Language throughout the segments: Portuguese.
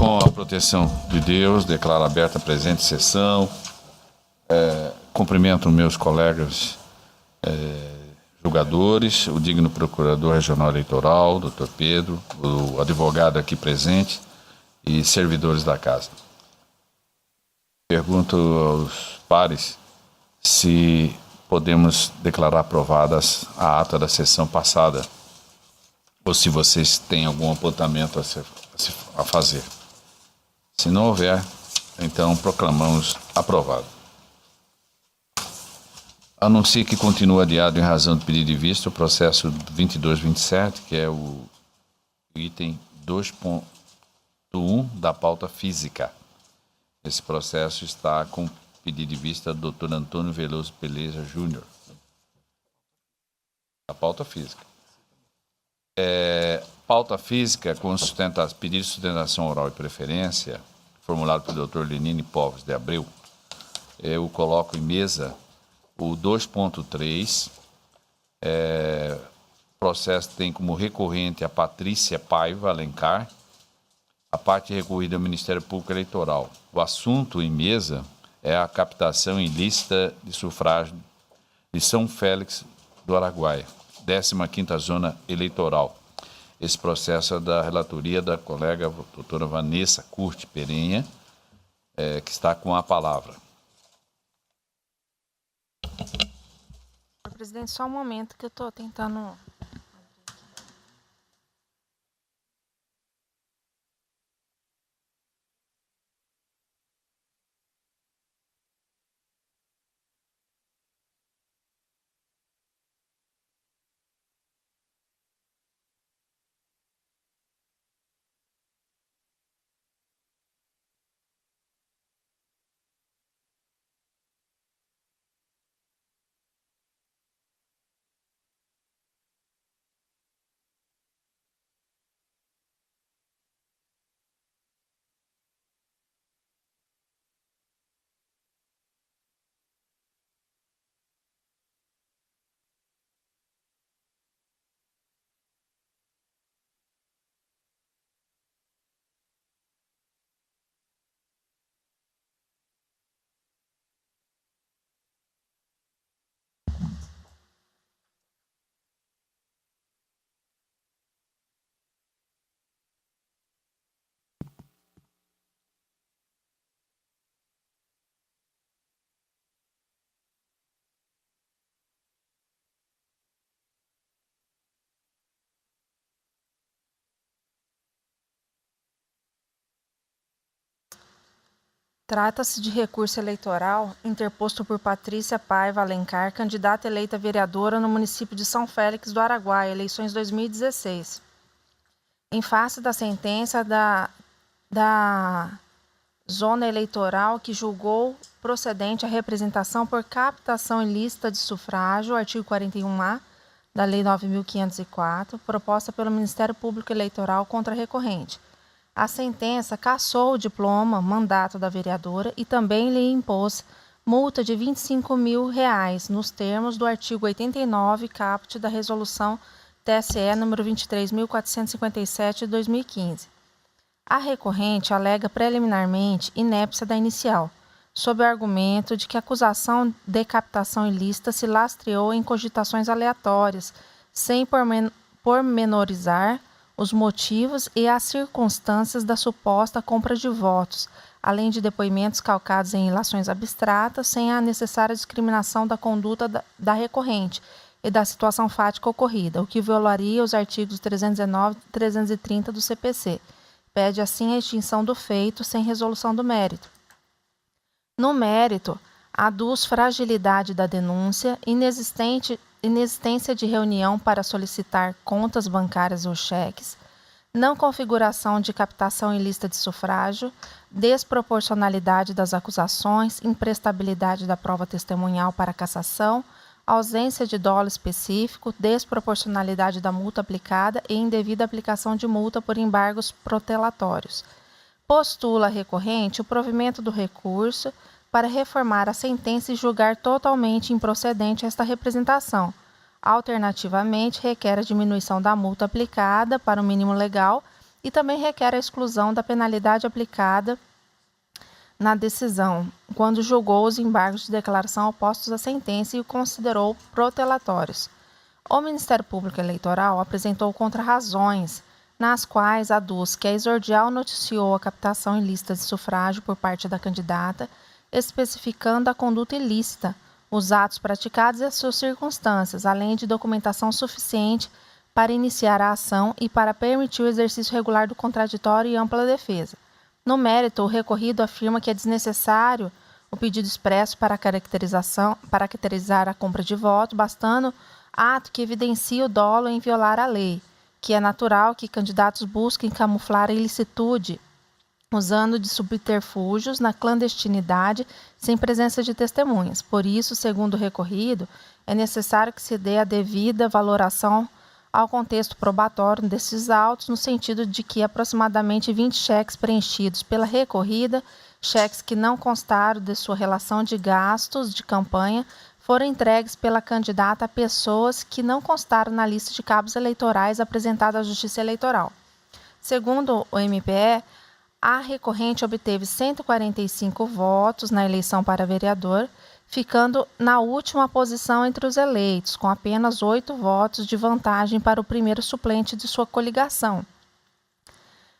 Com a proteção de Deus, declaro aberta a presente sessão. Cumprimento meus colegas julgadores, o digno procurador regional eleitoral, doutor Pedro, o advogado aqui presente e servidores da casa. Pergunto aos pares se podemos declarar aprovadas a ata da sessão passada ou se vocês têm algum apontamento a fazer. Se não houver, então proclamamos aprovado. Anuncio que continua adiado em razão do pedido de vista o processo 2227, que é o item 2.1 da pauta física. Esse processo está com pedido de vista do Dr. Antônio Veloso Peleja Júnior. A pauta física. Pauta física com pedido de sustentação oral e preferência, formulado pelo Dr. Lenine Povos de Abreu. Eu coloco em mesa o 2.3, processo tem como recorrente a Patrícia Paiva Alencar, a parte recorrida ao Ministério Público Eleitoral. O assunto em mesa é a captação ilícita de sufrágio de São Félix do Araguaia, 15ª Zona Eleitoral. Esse processo é da relatoria da colega doutora Vanessa Curti Perenha, que está com a palavra. Presidente, só um momento que eu estou tentando... Trata-se de recurso eleitoral interposto por Patrícia Paiva Alencar, candidata eleita vereadora no município de São Félix do Araguaia, eleições 2016. Em face da sentença da zona eleitoral que julgou procedente a representação por captação ilícita de sufrágio, artigo 41A da Lei 9.504, proposta pelo Ministério Público Eleitoral contra a recorrente. A sentença cassou o diploma, mandato da vereadora e também lhe impôs multa de R$ 25.000 nos termos do artigo 89, caput da Resolução TSE número 23.457 de 2015. A recorrente alega preliminarmente inépcia da inicial, sob o argumento de que a acusação de captação ilícita se lastreou em cogitações aleatórias, sem pormenorizar os motivos e as circunstâncias da suposta compra de votos, além de depoimentos calcados em ilações abstratas, sem a necessária discriminação da conduta da recorrente e da situação fática ocorrida, o que violaria os artigos 319 e 330 do CPC. Pede, assim, a extinção do feito sem resolução do mérito. No mérito, aduz fragilidade da denúncia, inexistência de reunião para solicitar contas bancárias ou cheques, não configuração de captação ilícita de sufrágio, desproporcionalidade das acusações, imprestabilidade da prova testemunhal para cassação, ausência de dolo específico, desproporcionalidade da multa aplicada e indevida aplicação de multa por embargos protelatórios. Postula a recorrente o provimento do recurso para reformar a sentença e julgar totalmente improcedente esta representação. Alternativamente, requer a diminuição da multa aplicada para o mínimo legal e também requer a exclusão da penalidade aplicada na decisão, quando julgou os embargos de declaração opostos à sentença e o considerou protelatórios. O Ministério Público Eleitoral apresentou contrarrazões, nas quais aduz que a exordial noticiou a captação ilícita de sufrágio por parte da candidata, especificando a conduta ilícita, os atos praticados e as suas circunstâncias, além de documentação suficiente para iniciar a ação e para permitir o exercício regular do contraditório e ampla defesa. No mérito, o recorrido afirma que é desnecessário o pedido expresso para caracterizar a compra de voto, bastando ato que evidencie o dolo em violar a lei, que é natural que candidatos busquem camuflar a ilicitude, usando de subterfúgios na clandestinidade, sem presença de testemunhas. Por isso, segundo o recorrido, é necessário que se dê a devida valoração ao contexto probatório desses autos, no sentido de que aproximadamente 20 cheques preenchidos pela recorrida, cheques que não constaram de sua relação de gastos de campanha, foram entregues pela candidata a pessoas que não constaram na lista de cabos eleitorais apresentada à Justiça Eleitoral. Segundo o MPE, a recorrente obteve 145 votos na eleição para vereador, ficando na última posição entre os eleitos, com apenas 8 votos de vantagem para o primeiro suplente de sua coligação.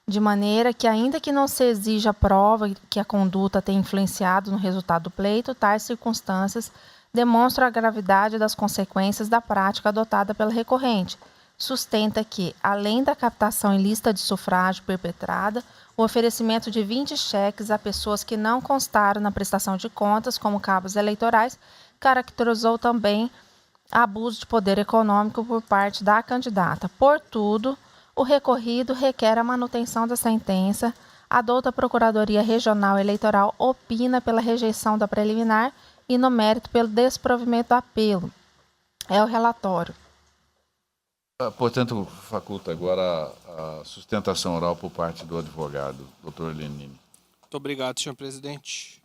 De maneira que, ainda que não se exija prova que a conduta tenha influenciado no resultado do pleito, tais circunstâncias demonstram a gravidade das consequências da prática adotada pela recorrente. Sustenta que, além da captação ilícita de sufrágio perpetrada, o oferecimento de 20 cheques a pessoas que não constaram na prestação de contas como cabos eleitorais caracterizou também abuso de poder econômico por parte da candidata. Portudo, o recorrido requer a manutenção da sentença. A douta Procuradoria Regional Eleitoral opina pela rejeição da preliminar e, no mérito, pelo desprovimento do apelo. É o relatório. Portanto, faculta agora a sustentação oral por parte do advogado, doutor Lenine. Muito obrigado, senhor presidente.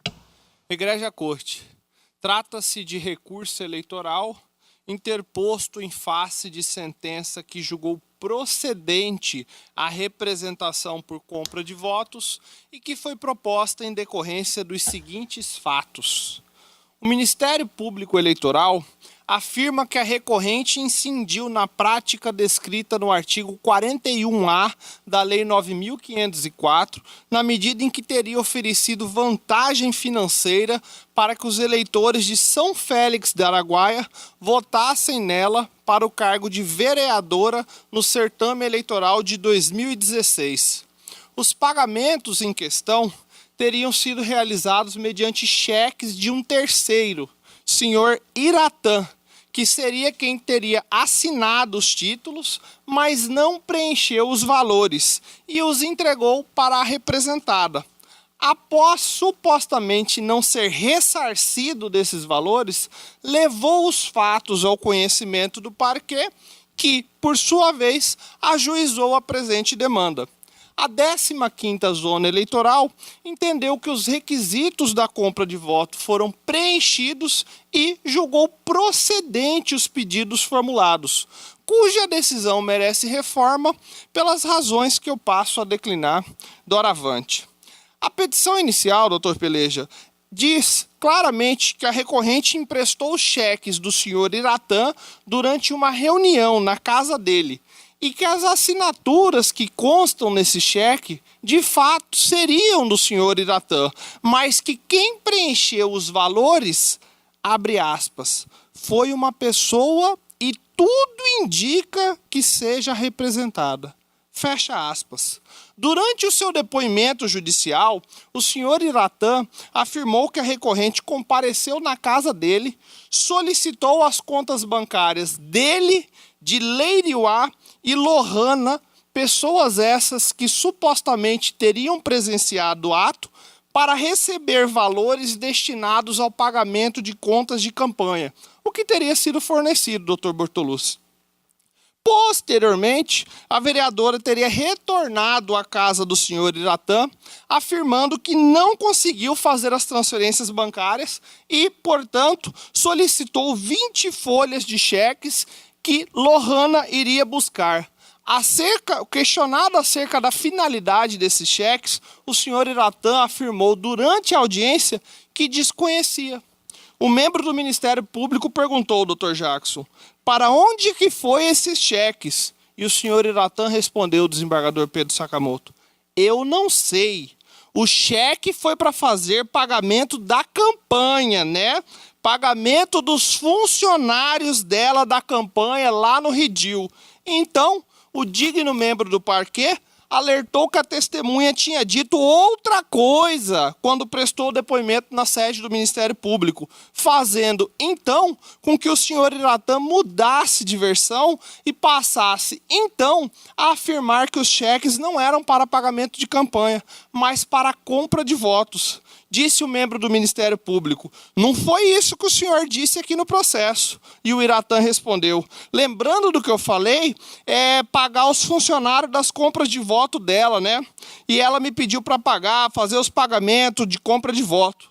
Egrégia Corte, trata-se de recurso eleitoral interposto em face de sentença que julgou procedente a representação por compra de votos e que foi proposta em decorrência dos seguintes fatos. O Ministério Público Eleitoral afirma que a recorrente incidiu na prática descrita no artigo 41A da Lei 9.504, na medida em que teria oferecido vantagem financeira para que os eleitores de São Félix do Araguaia votassem nela para o cargo de vereadora no certame eleitoral de 2016. Os pagamentos em questão teriam sido realizados mediante cheques de um terceiro, senhor Iratã, que seria quem teria assinado os títulos, mas não preencheu os valores e os entregou para a representada. Após supostamente não ser ressarcido desses valores, levou os fatos ao conhecimento do parquê, que, por sua vez, ajuizou a presente demanda. A 15ª Zona Eleitoral entendeu que os requisitos da compra de voto foram preenchidos e julgou procedente os pedidos formulados, cuja decisão merece reforma pelas razões que eu passo a declinar doravante. A petição inicial, doutor Peleja, diz claramente que a recorrente emprestou os cheques do senhor Iratã durante uma reunião na casa dele, e que as assinaturas que constam nesse cheque, de fato, seriam do senhor Iratã, mas que quem preencheu os valores, abre aspas, foi uma pessoa e tudo indica que seja representada. Fecha aspas. Durante o seu depoimento judicial, o senhor Iratã afirmou que a recorrente compareceu na casa dele, solicitou as contas bancárias dele, de Leiriuá e Lohana, pessoas essas que supostamente teriam presenciado o ato, para receber valores destinados ao pagamento de contas de campanha, o que teria sido fornecido, doutor Bortolucci. Posteriormente, a vereadora teria retornado à casa do senhor Iratã, afirmando que não conseguiu fazer as transferências bancárias e, portanto, solicitou 20 folhas de cheques que Lohana iria buscar. Questionado acerca da finalidade desses cheques, o senhor Iratã afirmou durante a audiência que desconhecia. O membro do Ministério Público perguntou ao Dr. Jackson, para onde que foi esses cheques? E o senhor Iratã respondeu, o desembargador Pedro Sakamoto, eu não sei. O cheque foi para fazer pagamento da campanha, né? Pagamento dos funcionários dela da campanha lá no Redil. Então, o digno membro do parquê alertou que a testemunha tinha dito outra coisa quando prestou o depoimento na sede do Ministério Público, fazendo, então, com que o senhor Iratã mudasse de versão e passasse, então, a afirmar que os cheques não eram para pagamento de campanha, mas para compra de votos. Disse o membro do Ministério Público, não foi isso que o senhor disse aqui no processo. E o Iratã respondeu, lembrando do que eu falei, pagar os funcionários das compras de voto dela, né? E ela me pediu para pagar, fazer os pagamentos de compra de voto.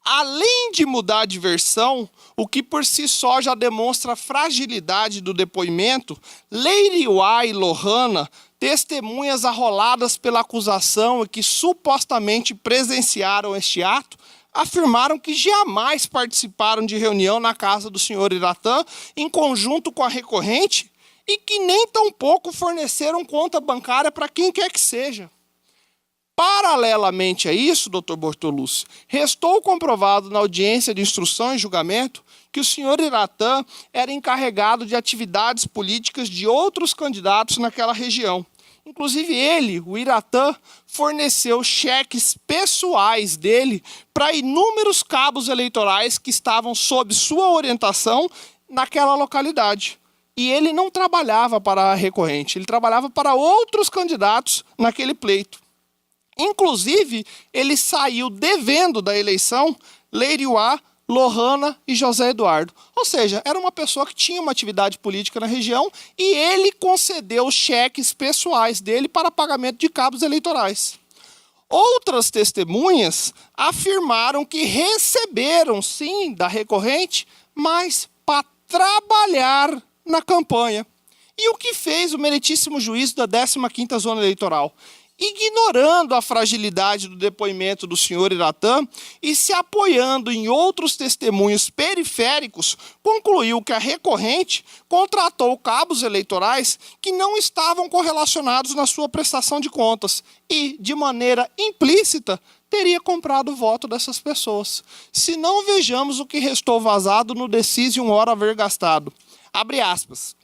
Além de mudar de versão, o que por si só já demonstra a fragilidade do depoimento, Leiriuá e Lohana, testemunhas arroladas pela acusação e que supostamente presenciaram este ato, afirmaram que jamais participaram de reunião na casa do senhor Iratã em conjunto com a recorrente e que nem tampouco forneceram conta bancária para quem quer que seja. Paralelamente a isso, Dr. Bortolucci, restou comprovado na audiência de instrução e julgamento que o senhor Iratã era encarregado de atividades políticas de outros candidatos naquela região. Inclusive ele, o Iratã, forneceu cheques pessoais dele para inúmeros cabos eleitorais que estavam sob sua orientação naquela localidade. E ele não trabalhava para a recorrente, ele trabalhava para outros candidatos naquele pleito. Inclusive, ele saiu devendo da eleição Leiriuá, Lohana e José Eduardo. Ou seja, era uma pessoa que tinha uma atividade política na região e ele concedeu cheques pessoais dele para pagamento de cabos eleitorais. Outras testemunhas afirmaram que receberam, sim, da recorrente, mas para trabalhar na campanha. E o que fez o meritíssimo juízo da 15ª Zona Eleitoral? Ignorando a fragilidade do depoimento do senhor Iratã e se apoiando em outros testemunhos periféricos, concluiu que a recorrente contratou cabos eleitorais que não estavam correlacionados na sua prestação de contas e, de maneira implícita, teria comprado o voto dessas pessoas. Se não, vejamos o que restou vazado no Decision Hora Haver Gastado. Abre aspas.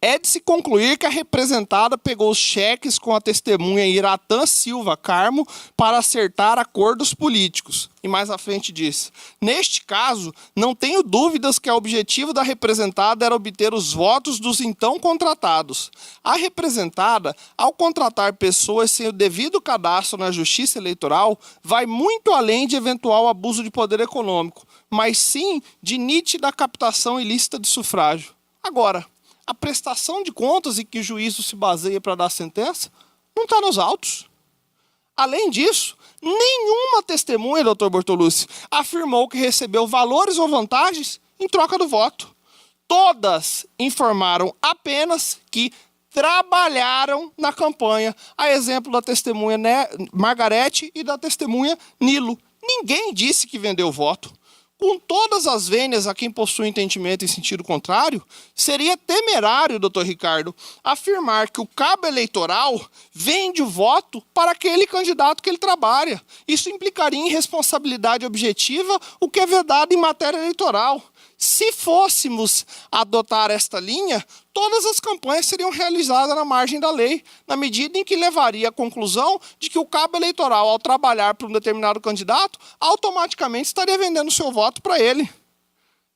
É de se concluir que a representada pegou os cheques com a testemunha Iratã Silva Carmo para acertar acordos políticos. E mais à frente diz, neste caso, não tenho dúvidas que o objetivo da representada era obter os votos dos então contratados. A representada, ao contratar pessoas sem o devido cadastro na Justiça Eleitoral, vai muito além de eventual abuso de poder econômico, mas sim de nítida captação ilícita de sufrágio. Agora, a prestação de contas em que o juízo se baseia para dar sentença não está nos autos. Além disso, nenhuma testemunha, doutor Bortolucci, afirmou que recebeu valores ou vantagens em troca do voto. Todas informaram apenas que trabalharam na campanha, a exemplo da testemunha Margarete e da testemunha Nilo. Ninguém disse que vendeu voto. Com todas as vênias a quem possui entendimento em sentido contrário, seria temerário, doutor Ricardo, afirmar que o cabo eleitoral vende o voto para aquele candidato que ele trabalha. Isso implicaria em responsabilidade objetiva, o que é vedado em matéria eleitoral. Se fôssemos adotar esta linha, todas as campanhas seriam realizadas na margem da lei, na medida em que levaria à conclusão de que o cabo eleitoral, ao trabalhar para um determinado candidato, automaticamente estaria vendendo seu voto para ele.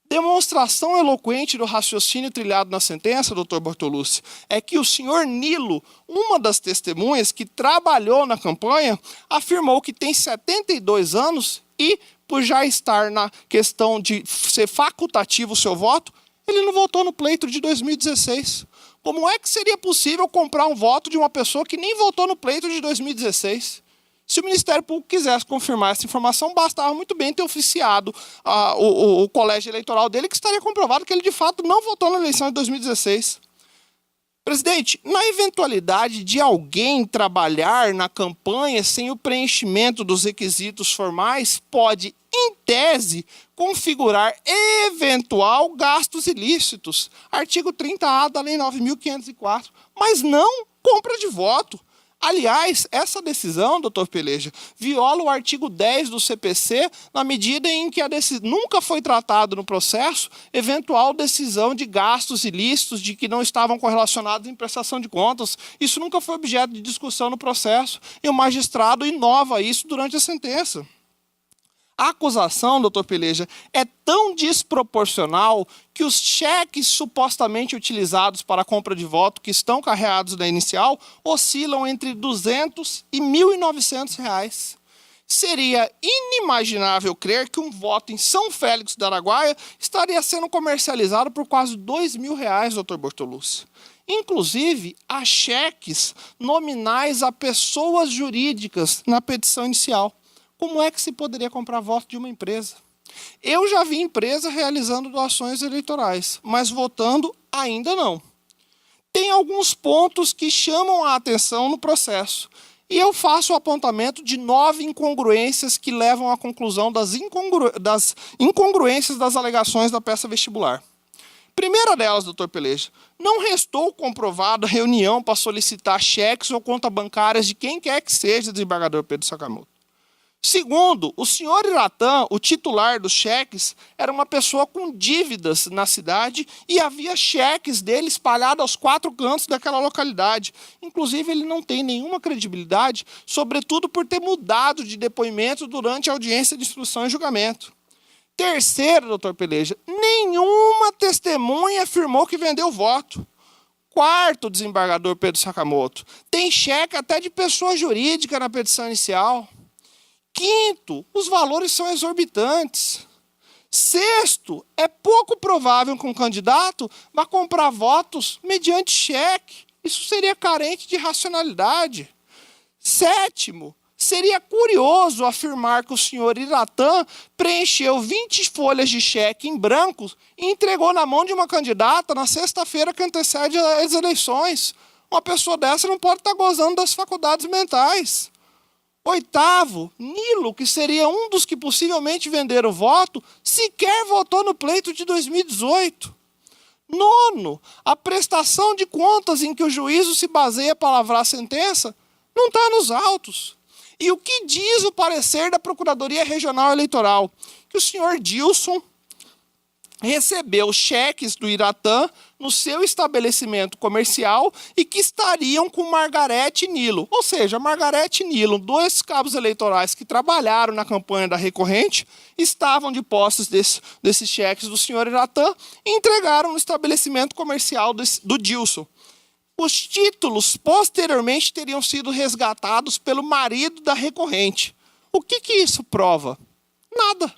Demonstração eloquente do raciocínio trilhado na sentença, doutor Bortolucci, é que o senhor Nilo, uma das testemunhas que trabalhou na campanha, afirmou que tem 72 anos e, por já estar na questão de ser facultativo o seu voto, ele não votou no pleito de 2016. Como é que seria possível comprar um voto de uma pessoa que nem votou no pleito de 2016? Se o Ministério Público quisesse confirmar essa informação, bastava muito bem ter oficiado o colégio eleitoral dele, que estaria comprovado que ele de fato não votou na eleição de 2016. Presidente, na eventualidade de alguém trabalhar na campanha sem o preenchimento dos requisitos formais, pode, em tese, configurar eventual gastos ilícitos. Artigo 30A da Lei 9.504, mas não compra de voto. Aliás, essa decisão, doutor Peleja, viola o artigo 10 do CPC, na medida em que nunca foi tratado no processo eventual decisão de gastos ilícitos de que não estavam correlacionados em prestação de contas. Isso nunca foi objeto de discussão no processo e o magistrado inova isso durante a sentença. A acusação, doutor Peleja, é tão desproporcional que os cheques supostamente utilizados para a compra de voto que estão carreados na inicial oscilam entre R$ 200 e R$ 1.900. Seria inimaginável crer que um voto em São Félix do Araguaia estaria sendo comercializado por quase R$ 2.000, doutor Bortolucci. Inclusive, há cheques nominais a pessoas jurídicas na petição inicial. Como é que se poderia comprar voto de uma empresa? Eu já vi empresa realizando doações eleitorais, mas votando ainda não. Tem alguns pontos que chamam a atenção no processo. E eu faço o apontamento de 9 incongruências que levam à conclusão das incongruências das alegações da peça vestibular. Primeira delas, doutor Peleja, não restou comprovada reunião para solicitar cheques ou contas bancárias de quem quer que seja desembargador Pedro Sakamoto. Segundo, o senhor Iratã, o titular dos cheques, era uma pessoa com dívidas na cidade e havia cheques dele espalhados aos 4 cantos daquela localidade. Inclusive, ele não tem nenhuma credibilidade, sobretudo por ter mudado de depoimento durante a audiência de instrução e julgamento. Terceiro, doutor Peleja, nenhuma testemunha afirmou que vendeu voto. Quarto, desembargador Pedro Sakamoto, tem cheque até de pessoa jurídica na petição inicial. Quinto, os valores são exorbitantes. Sexto, é pouco provável que um candidato vá comprar votos mediante cheque. Isso seria carente de racionalidade. Sétimo, seria curioso afirmar que o senhor Iratã preencheu 20 folhas de cheque em branco e entregou na mão de uma candidata na sexta-feira que antecede as eleições. Uma pessoa dessa não pode estar gozando das faculdades mentais. Oitavo, Nilo, que seria um dos que possivelmente venderam o voto, sequer votou no pleito de 2018. Nono, a prestação de contas em que o juízo se baseia para lavrar a sentença não está nos autos. E o que diz o parecer da Procuradoria Regional Eleitoral? Que o senhor Dilson recebeu cheques do Iratã no seu estabelecimento comercial e que estariam com Margarete Nilo. Ou seja, Margarete e Nilo, 2 cabos eleitorais que trabalharam na campanha da recorrente, estavam de posse desses cheques do senhor Iratã e entregaram no estabelecimento comercial do Dilson. Os títulos, posteriormente, teriam sido resgatados pelo marido da recorrente. O que isso prova? Nada.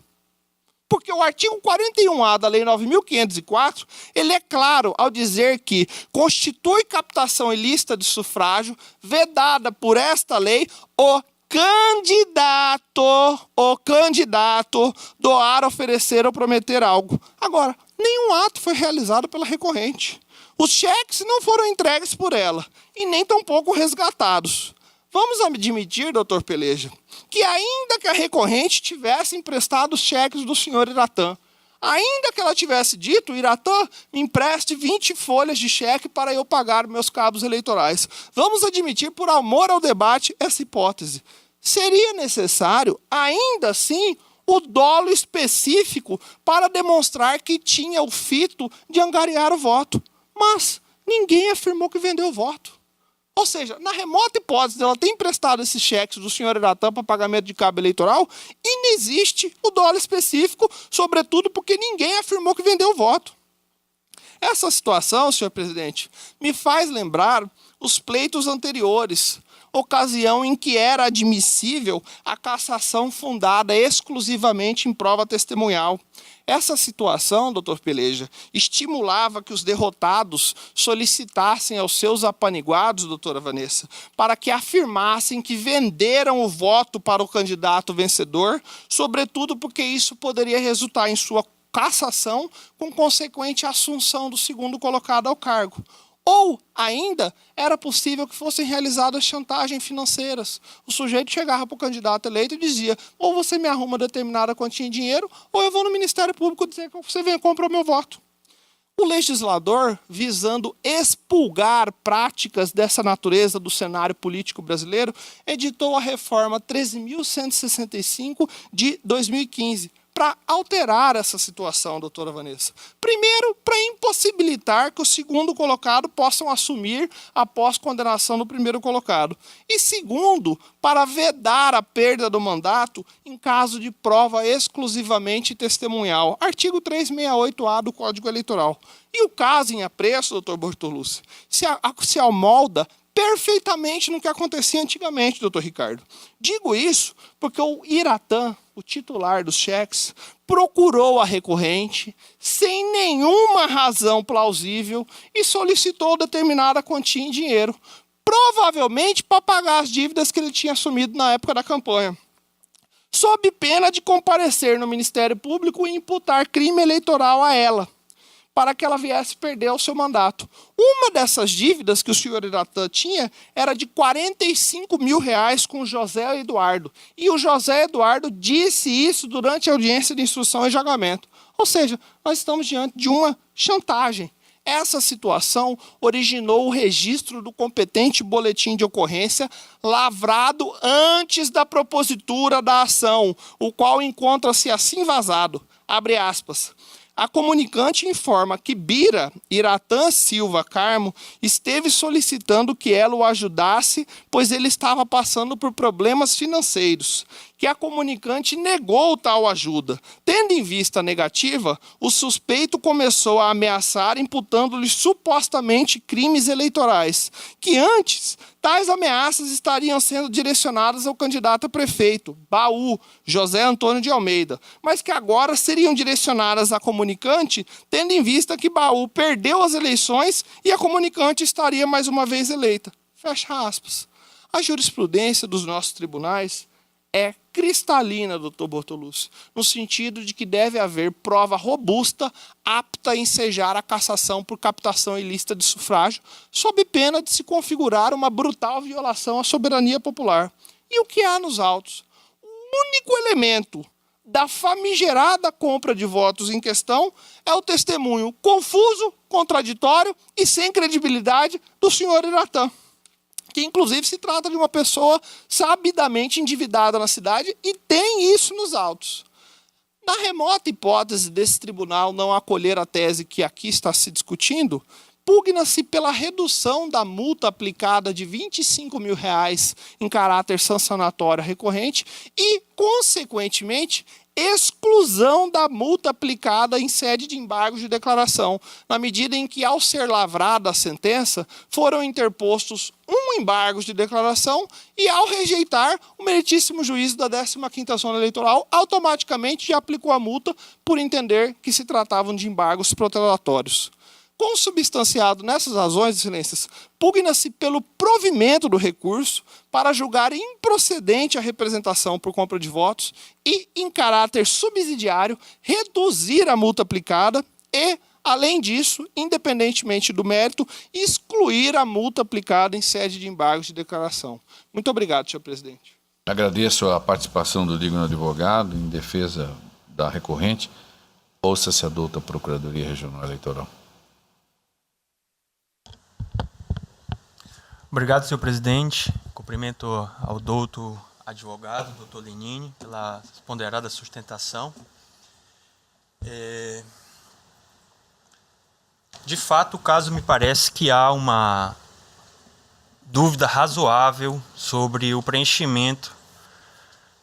Porque o artigo 41A da Lei 9.504, ele é claro ao dizer que constitui captação ilícita de sufrágio vedada por esta lei o candidato doar, oferecer ou prometer algo. Agora, nenhum ato foi realizado pela recorrente. Os cheques não foram entregues por ela e nem tampouco resgatados. Vamos admitir, doutor Peleja, que ainda que a recorrente tivesse emprestado os cheques do senhor Iratã, ainda que ela tivesse dito, Iratã, me empreste 20 folhas de cheque para eu pagar meus cabos eleitorais. Vamos admitir, por amor ao debate, essa hipótese. Seria necessário, ainda assim, o dolo específico para demonstrar que tinha o fito de angariar o voto. Mas ninguém afirmou que vendeu o voto. Ou seja, na remota hipótese de ela ter emprestado esses cheques do senhor Iratã para pagamento de cabo eleitoral, inexiste o dolo específico, sobretudo porque ninguém afirmou que vendeu o voto. Essa situação, senhor presidente, me faz lembrar os pleitos anteriores, ocasião em que era admissível a cassação fundada exclusivamente em prova testemunhal. Essa situação, doutor Peleja, estimulava que os derrotados solicitassem aos seus apaniguados, doutora Vanessa, para que afirmassem que venderam o voto para o candidato vencedor, sobretudo porque isso poderia resultar em sua cassação com consequente assunção do segundo colocado ao cargo. Ou, ainda, era possível que fossem realizadas chantagens financeiras. O sujeito chegava para o candidato eleito e dizia: ou você me arruma determinada quantia de dinheiro, ou eu vou no Ministério Público dizer que você venha comprar o meu voto. O legislador, visando expurgar práticas dessa natureza do cenário político brasileiro, editou a Reforma 13.165 de 2015, para alterar essa situação, doutora Vanessa. Primeiro, para impossibilitar que o segundo colocado possam assumir após condenação do primeiro colocado. E segundo, para vedar a perda do mandato em caso de prova exclusivamente testemunhal. Artigo 368-A do Código Eleitoral. E o caso em apreço, doutor Bortolucci, se amolda perfeitamente no que acontecia antigamente, doutor Ricardo. Digo isso porque o Iratã, o titular dos cheques, procurou a recorrente sem nenhuma razão plausível e solicitou determinada quantia em dinheiro, provavelmente para pagar as dívidas que ele tinha assumido na época da campanha, sob pena de comparecer no Ministério Público e imputar crime eleitoral a ela, para que ela viesse perder o seu mandato. Uma dessas dívidas que o senhor Iratã tinha era de R$45 mil com o José Eduardo. E o José Eduardo disse isso durante a audiência de instrução e julgamento. Ou seja, nós estamos diante de uma chantagem. Essa situação originou o registro do competente boletim de ocorrência lavrado antes da propositura da ação, o qual encontra-se assim vazado. Abre aspas. A comunicante informa que Bira Iratã Silva Carmo esteve solicitando que ela o ajudasse, pois ele estava passando por problemas financeiros, que a comunicante negou tal ajuda. Tendo em vista a negativa, o suspeito começou a ameaçar, imputando-lhe supostamente crimes eleitorais, que antes tais ameaças estariam sendo direcionadas ao candidato a prefeito, Baú, José Antônio de Almeida, mas que agora seriam direcionadas à comunicante, tendo em vista que Baú perdeu as eleições e a comunicante estaria mais uma vez eleita. Fecha aspas. A jurisprudência dos nossos tribunais é cristalina, doutor Bortolucci, no sentido de que deve haver prova robusta apta a ensejar a cassação por captação ilícita de sufrágio, sob pena de se configurar uma brutal violação à soberania popular. E o que há nos autos? O único elemento da famigerada compra de votos em questão é o testemunho confuso, contraditório e sem credibilidade do senhor Iratã, que inclusive se trata de uma pessoa sabidamente endividada na cidade e tem isso nos autos. Na remota hipótese desse tribunal não acolher a tese que aqui está se discutindo, pugna-se pela redução da multa aplicada de R$25 mil em caráter sancionatório recorrente e, consequentemente, exclusão da multa aplicada em sede de embargo de declaração, na medida em que, ao ser lavrada a sentença, foram interpostos um embargo de declaração e, ao rejeitar, o meritíssimo juízo da 15ª Zona Eleitoral automaticamente já aplicou a multa por entender que se tratavam de embargos protelatórios. Consubstanciado nessas razões, excelências, pugna-se pelo provimento do recurso para julgar improcedente a representação por compra de votos e, em caráter subsidiário, reduzir a multa aplicada e, além disso, independentemente do mérito, excluir a multa aplicada em sede de embargo de declaração. Muito obrigado, senhor presidente. Agradeço a participação do digno advogado em defesa da recorrente. Ouça-se a douta Procuradoria Regional Eleitoral. Obrigado, senhor presidente. Cumprimento ao douto advogado, doutor Lenine, pela ponderada sustentação. De fato, o caso me parece que há uma dúvida razoável sobre o preenchimento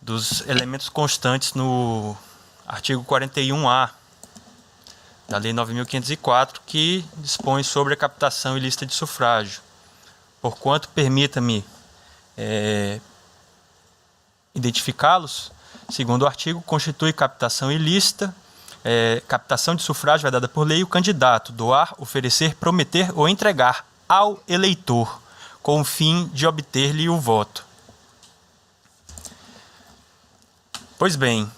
dos elementos constantes no artigo 41A da Lei 9.504, que dispõe sobre a captação ilícita de sufrágio. Porquanto, permita-me identificá-los, segundo o artigo, constitui captação ilícita, captação de sufrágio vedada por lei, o candidato doar, oferecer, prometer ou entregar ao eleitor, com o fim de obter-lhe o voto. Pois bem,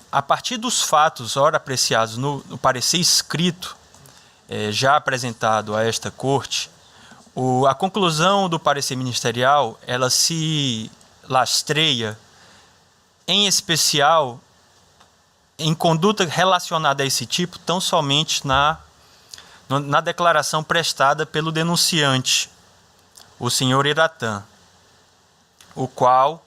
a partir dos fatos ora apreciados no parecer escrito, já apresentado a esta Corte, a conclusão do parecer ministerial, ela se lastreia, em especial, em conduta relacionada a esse tipo, tão somente na declaração prestada pelo denunciante, o senhor Iratã, o qual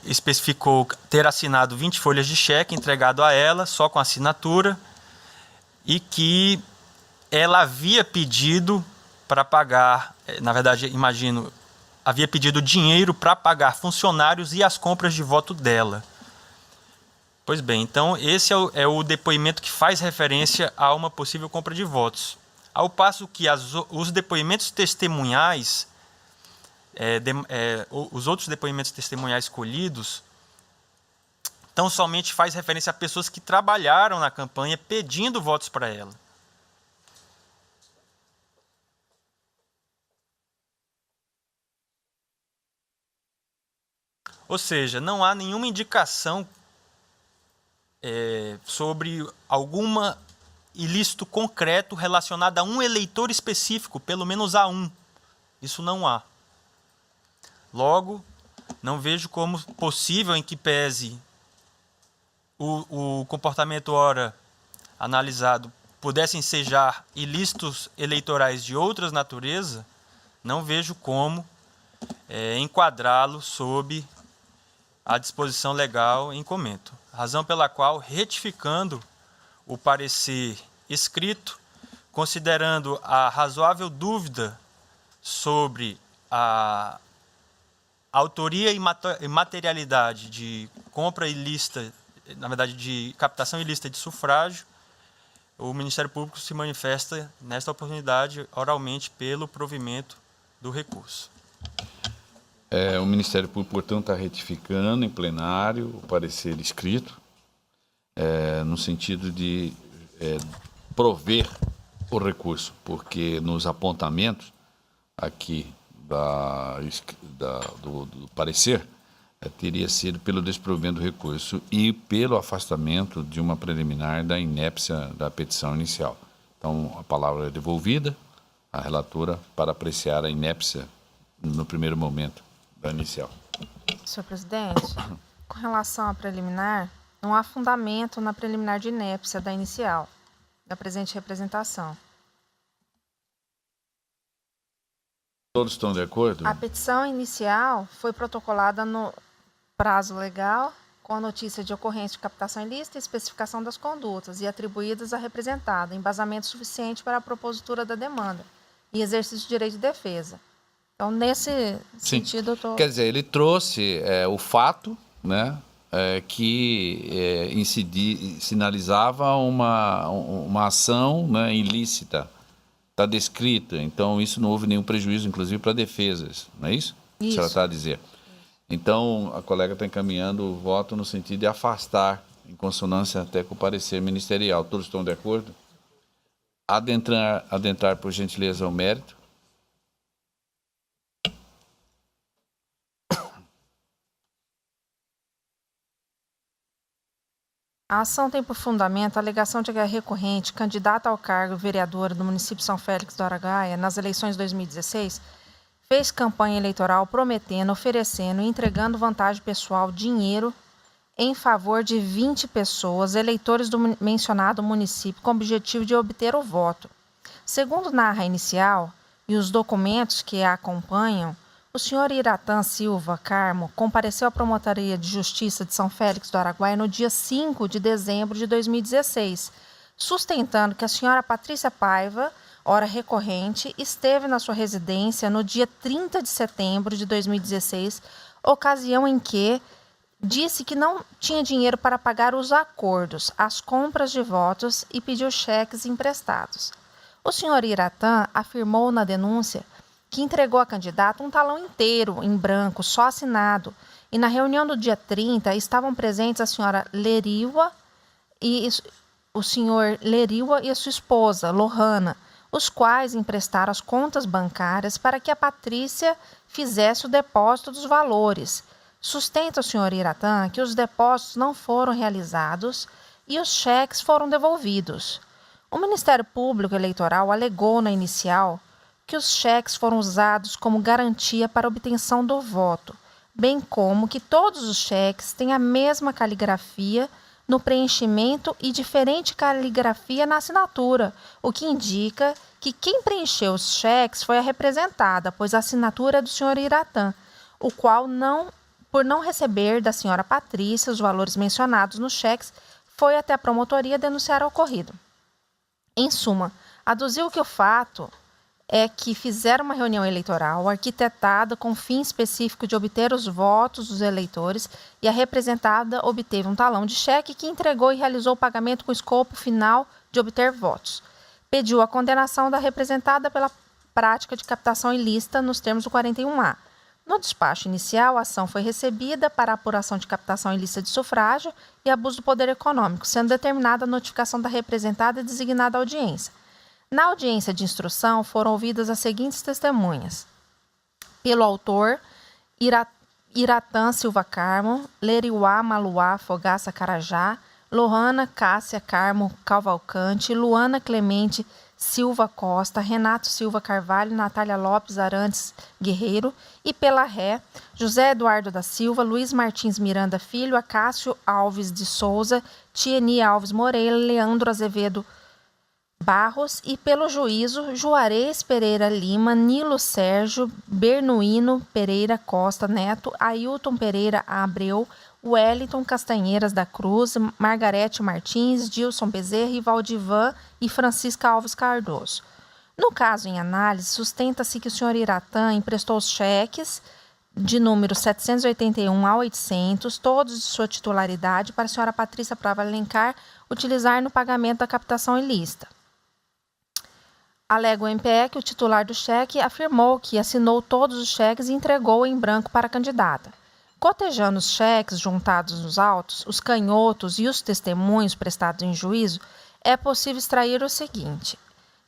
especificou ter assinado 20 folhas de cheque entregado a ela, só com assinatura, e que ela havia pedido para pagar, na verdade, imagino, havia pedido dinheiro para pagar funcionários e as compras de voto dela. Pois bem, então esse é o depoimento que faz referência a uma possível compra de votos. Ao passo que os depoimentos testemunhais, os outros depoimentos testemunhais colhidos, tão somente faz referência a pessoas que trabalharam na campanha pedindo votos para ela. Ou seja, não há nenhuma indicação sobre alguma ilícito concreto relacionado a um eleitor específico, pelo menos a um. Isso não há. Logo, não vejo como possível, em que pese o comportamento ora analisado pudesse ensejar ilícitos eleitorais de outras natureza, não vejo como enquadrá-lo sob a disposição legal em comento. Razão pela qual, retificando o parecer escrito, considerando a razoável dúvida sobre a autoria e materialidade de compra ilícita, na verdade, de captação ilícita de sufrágio, o Ministério Público se manifesta, nesta oportunidade, oralmente pelo provimento do recurso. O Ministério Público, portanto, está retificando em plenário o parecer escrito, no sentido de prover o recurso, porque nos apontamentos aqui do parecer, teria sido pelo desprovimento do recurso e pelo afastamento de uma preliminar da inépcia da petição inicial. Então, a palavra é devolvida à relatora para apreciar a inépcia no primeiro momento da inicial. Senhor presidente, com relação à preliminar, não há fundamento na preliminar de inépcia da inicial, da presente representação. Todos estão de acordo? A petição inicial foi protocolada no prazo legal, com a notícia de ocorrência de captação ilícita e especificação das condutas e atribuídas à representada, embasamento suficiente para a propositura da demanda e exercício de direito de defesa. Então, nesse sentido, eu estou... Quer dizer, ele trouxe o fato, né, que sinalizava uma ação, né, ilícita. Está descrita, então isso não houve nenhum prejuízo, inclusive para defesas, não é isso? Isso. Que ela está a dizer. Então, a colega está encaminhando o voto no sentido de afastar, em consonância até com o parecer ministerial. Todos estão de acordo? Adentrar, por gentileza, ao mérito. A ação tem por fundamento a alegação de que a recorrente, candidata ao cargo vereadora do município de São Félix do Araguaia, nas eleições de 2016, fez campanha eleitoral prometendo, oferecendo e entregando vantagem pessoal, dinheiro, em favor de 20 pessoas, eleitores do mencionado município, com o objetivo de obter o voto. Segundo narra a inicial e os documentos que a acompanham, o senhor Iratã Silva Carmo compareceu à Promotoria de Justiça de São Félix do Araguaia no dia 5 de dezembro de 2016, sustentando que a senhora Patrícia Paiva, ora recorrente, esteve na sua residência no dia 30 de setembro de 2016, ocasião em que disse que não tinha dinheiro para pagar os acordos, as compras de votos e pediu cheques emprestados. O senhor Iratã afirmou na denúncia que entregou à candidata um talão inteiro, em branco, só assinado, e na reunião do dia 30 estavam presentes a senhora Leriwa e o senhor Leriwa e a sua esposa, Lohana, os quais emprestaram as contas bancárias para que a Patrícia fizesse o depósito dos valores. Sustenta o senhor Iratã que os depósitos não foram realizados e os cheques foram devolvidos. O Ministério Público Eleitoral alegou na inicial que os cheques foram usados como garantia para a obtenção do voto, bem como que todos os cheques têm a mesma caligrafia no preenchimento e diferente caligrafia na assinatura, o que indica que quem preencheu os cheques foi a representada, pois a assinatura é do senhor Iratã, o qual, por não receber da senhora Patrícia os valores mencionados nos cheques, foi até a promotoria denunciar o ocorrido. Em suma, aduziu que o fato é que fizeram uma reunião eleitoral arquitetada com o fim específico de obter os votos dos eleitores e a representada obteve um talão de cheque que entregou e realizou o pagamento com escopo final de obter votos. Pediu a condenação da representada pela prática de captação ilícita nos termos do 41A. No despacho inicial, a ação foi recebida para a apuração de captação ilícita de sufrágio e abuso do poder econômico, sendo determinada a notificação da representada e designada a audiência. Na audiência de instrução, foram ouvidas as seguintes testemunhas: pelo autor, Iratã Silva Carmo, Leriuá Maluá Fogaça Carajá, Lohana Cássia Carmo Cavalcante, Luana Clemente Silva Costa, Renato Silva Carvalho, Natália Lopes Arantes Guerreiro, e pela ré, José Eduardo da Silva, Luiz Martins Miranda Filho, Acácio Alves de Souza, Tieni Alves Moreira, Leandro Azevedo Barros, e pelo juízo Juarez Pereira Lima, Nilo Sérgio, Bernuíno Pereira Costa Neto, Ailton Pereira Abreu, Wellington Castanheiras da Cruz, Margarete Martins, Dilson Bezerra e Valdivan e Francisca Alves Cardoso. No caso em análise, sustenta-se que o senhor Iratã emprestou os cheques de número 781 a 800, todos de sua titularidade, para a senhora Patrícia Prava Alencar utilizar no pagamento da captação ilícita. Alega o MPE que o titular do cheque afirmou que assinou todos os cheques e entregou em branco para a candidata. Cotejando os cheques juntados nos autos, os canhotos e os testemunhos prestados em juízo, é possível extrair o seguinte: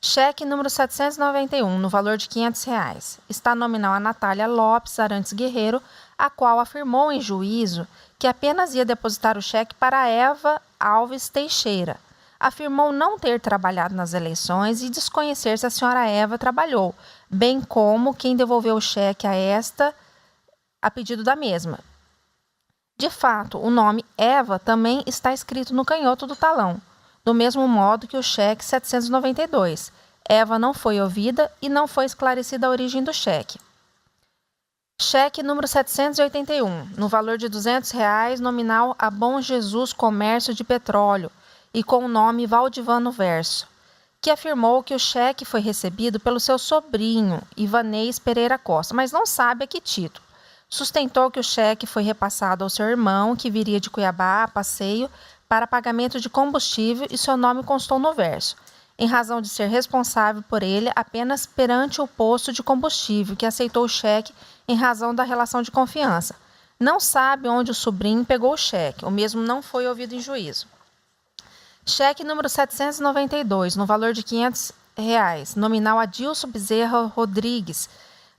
cheque número 791, no valor de R$ 500, está nominal a Natália Lopes Arantes Guerreiro, a qual afirmou em juízo que apenas ia depositar o cheque para Eva Alves Teixeira. Afirmou não ter trabalhado nas eleições e desconhecer se a senhora Eva trabalhou, bem como quem devolveu o cheque a esta a pedido da mesma. De fato, o nome Eva também está escrito no canhoto do talão, do mesmo modo que o cheque 792. Eva não foi ouvida e não foi esclarecida a origem do cheque. Cheque número 781, no valor de R$ 200, nominal a Bom Jesus Comércio de Petróleo, e com o nome Valdivan no verso, que afirmou que o cheque foi recebido pelo seu sobrinho, Ivanês Pereira Costa, mas não sabe a que título. Sustentou que o cheque foi repassado ao seu irmão, que viria de Cuiabá a passeio para pagamento de combustível, e seu nome constou no verso, em razão de ser responsável por ele apenas perante o posto de combustível, que aceitou o cheque em razão da relação de confiança. Não sabe onde o sobrinho pegou o cheque, o mesmo não foi ouvido em juízo. Cheque número 792, no valor de R$ 500, nominal a Dilson Bezerra Rodrigues,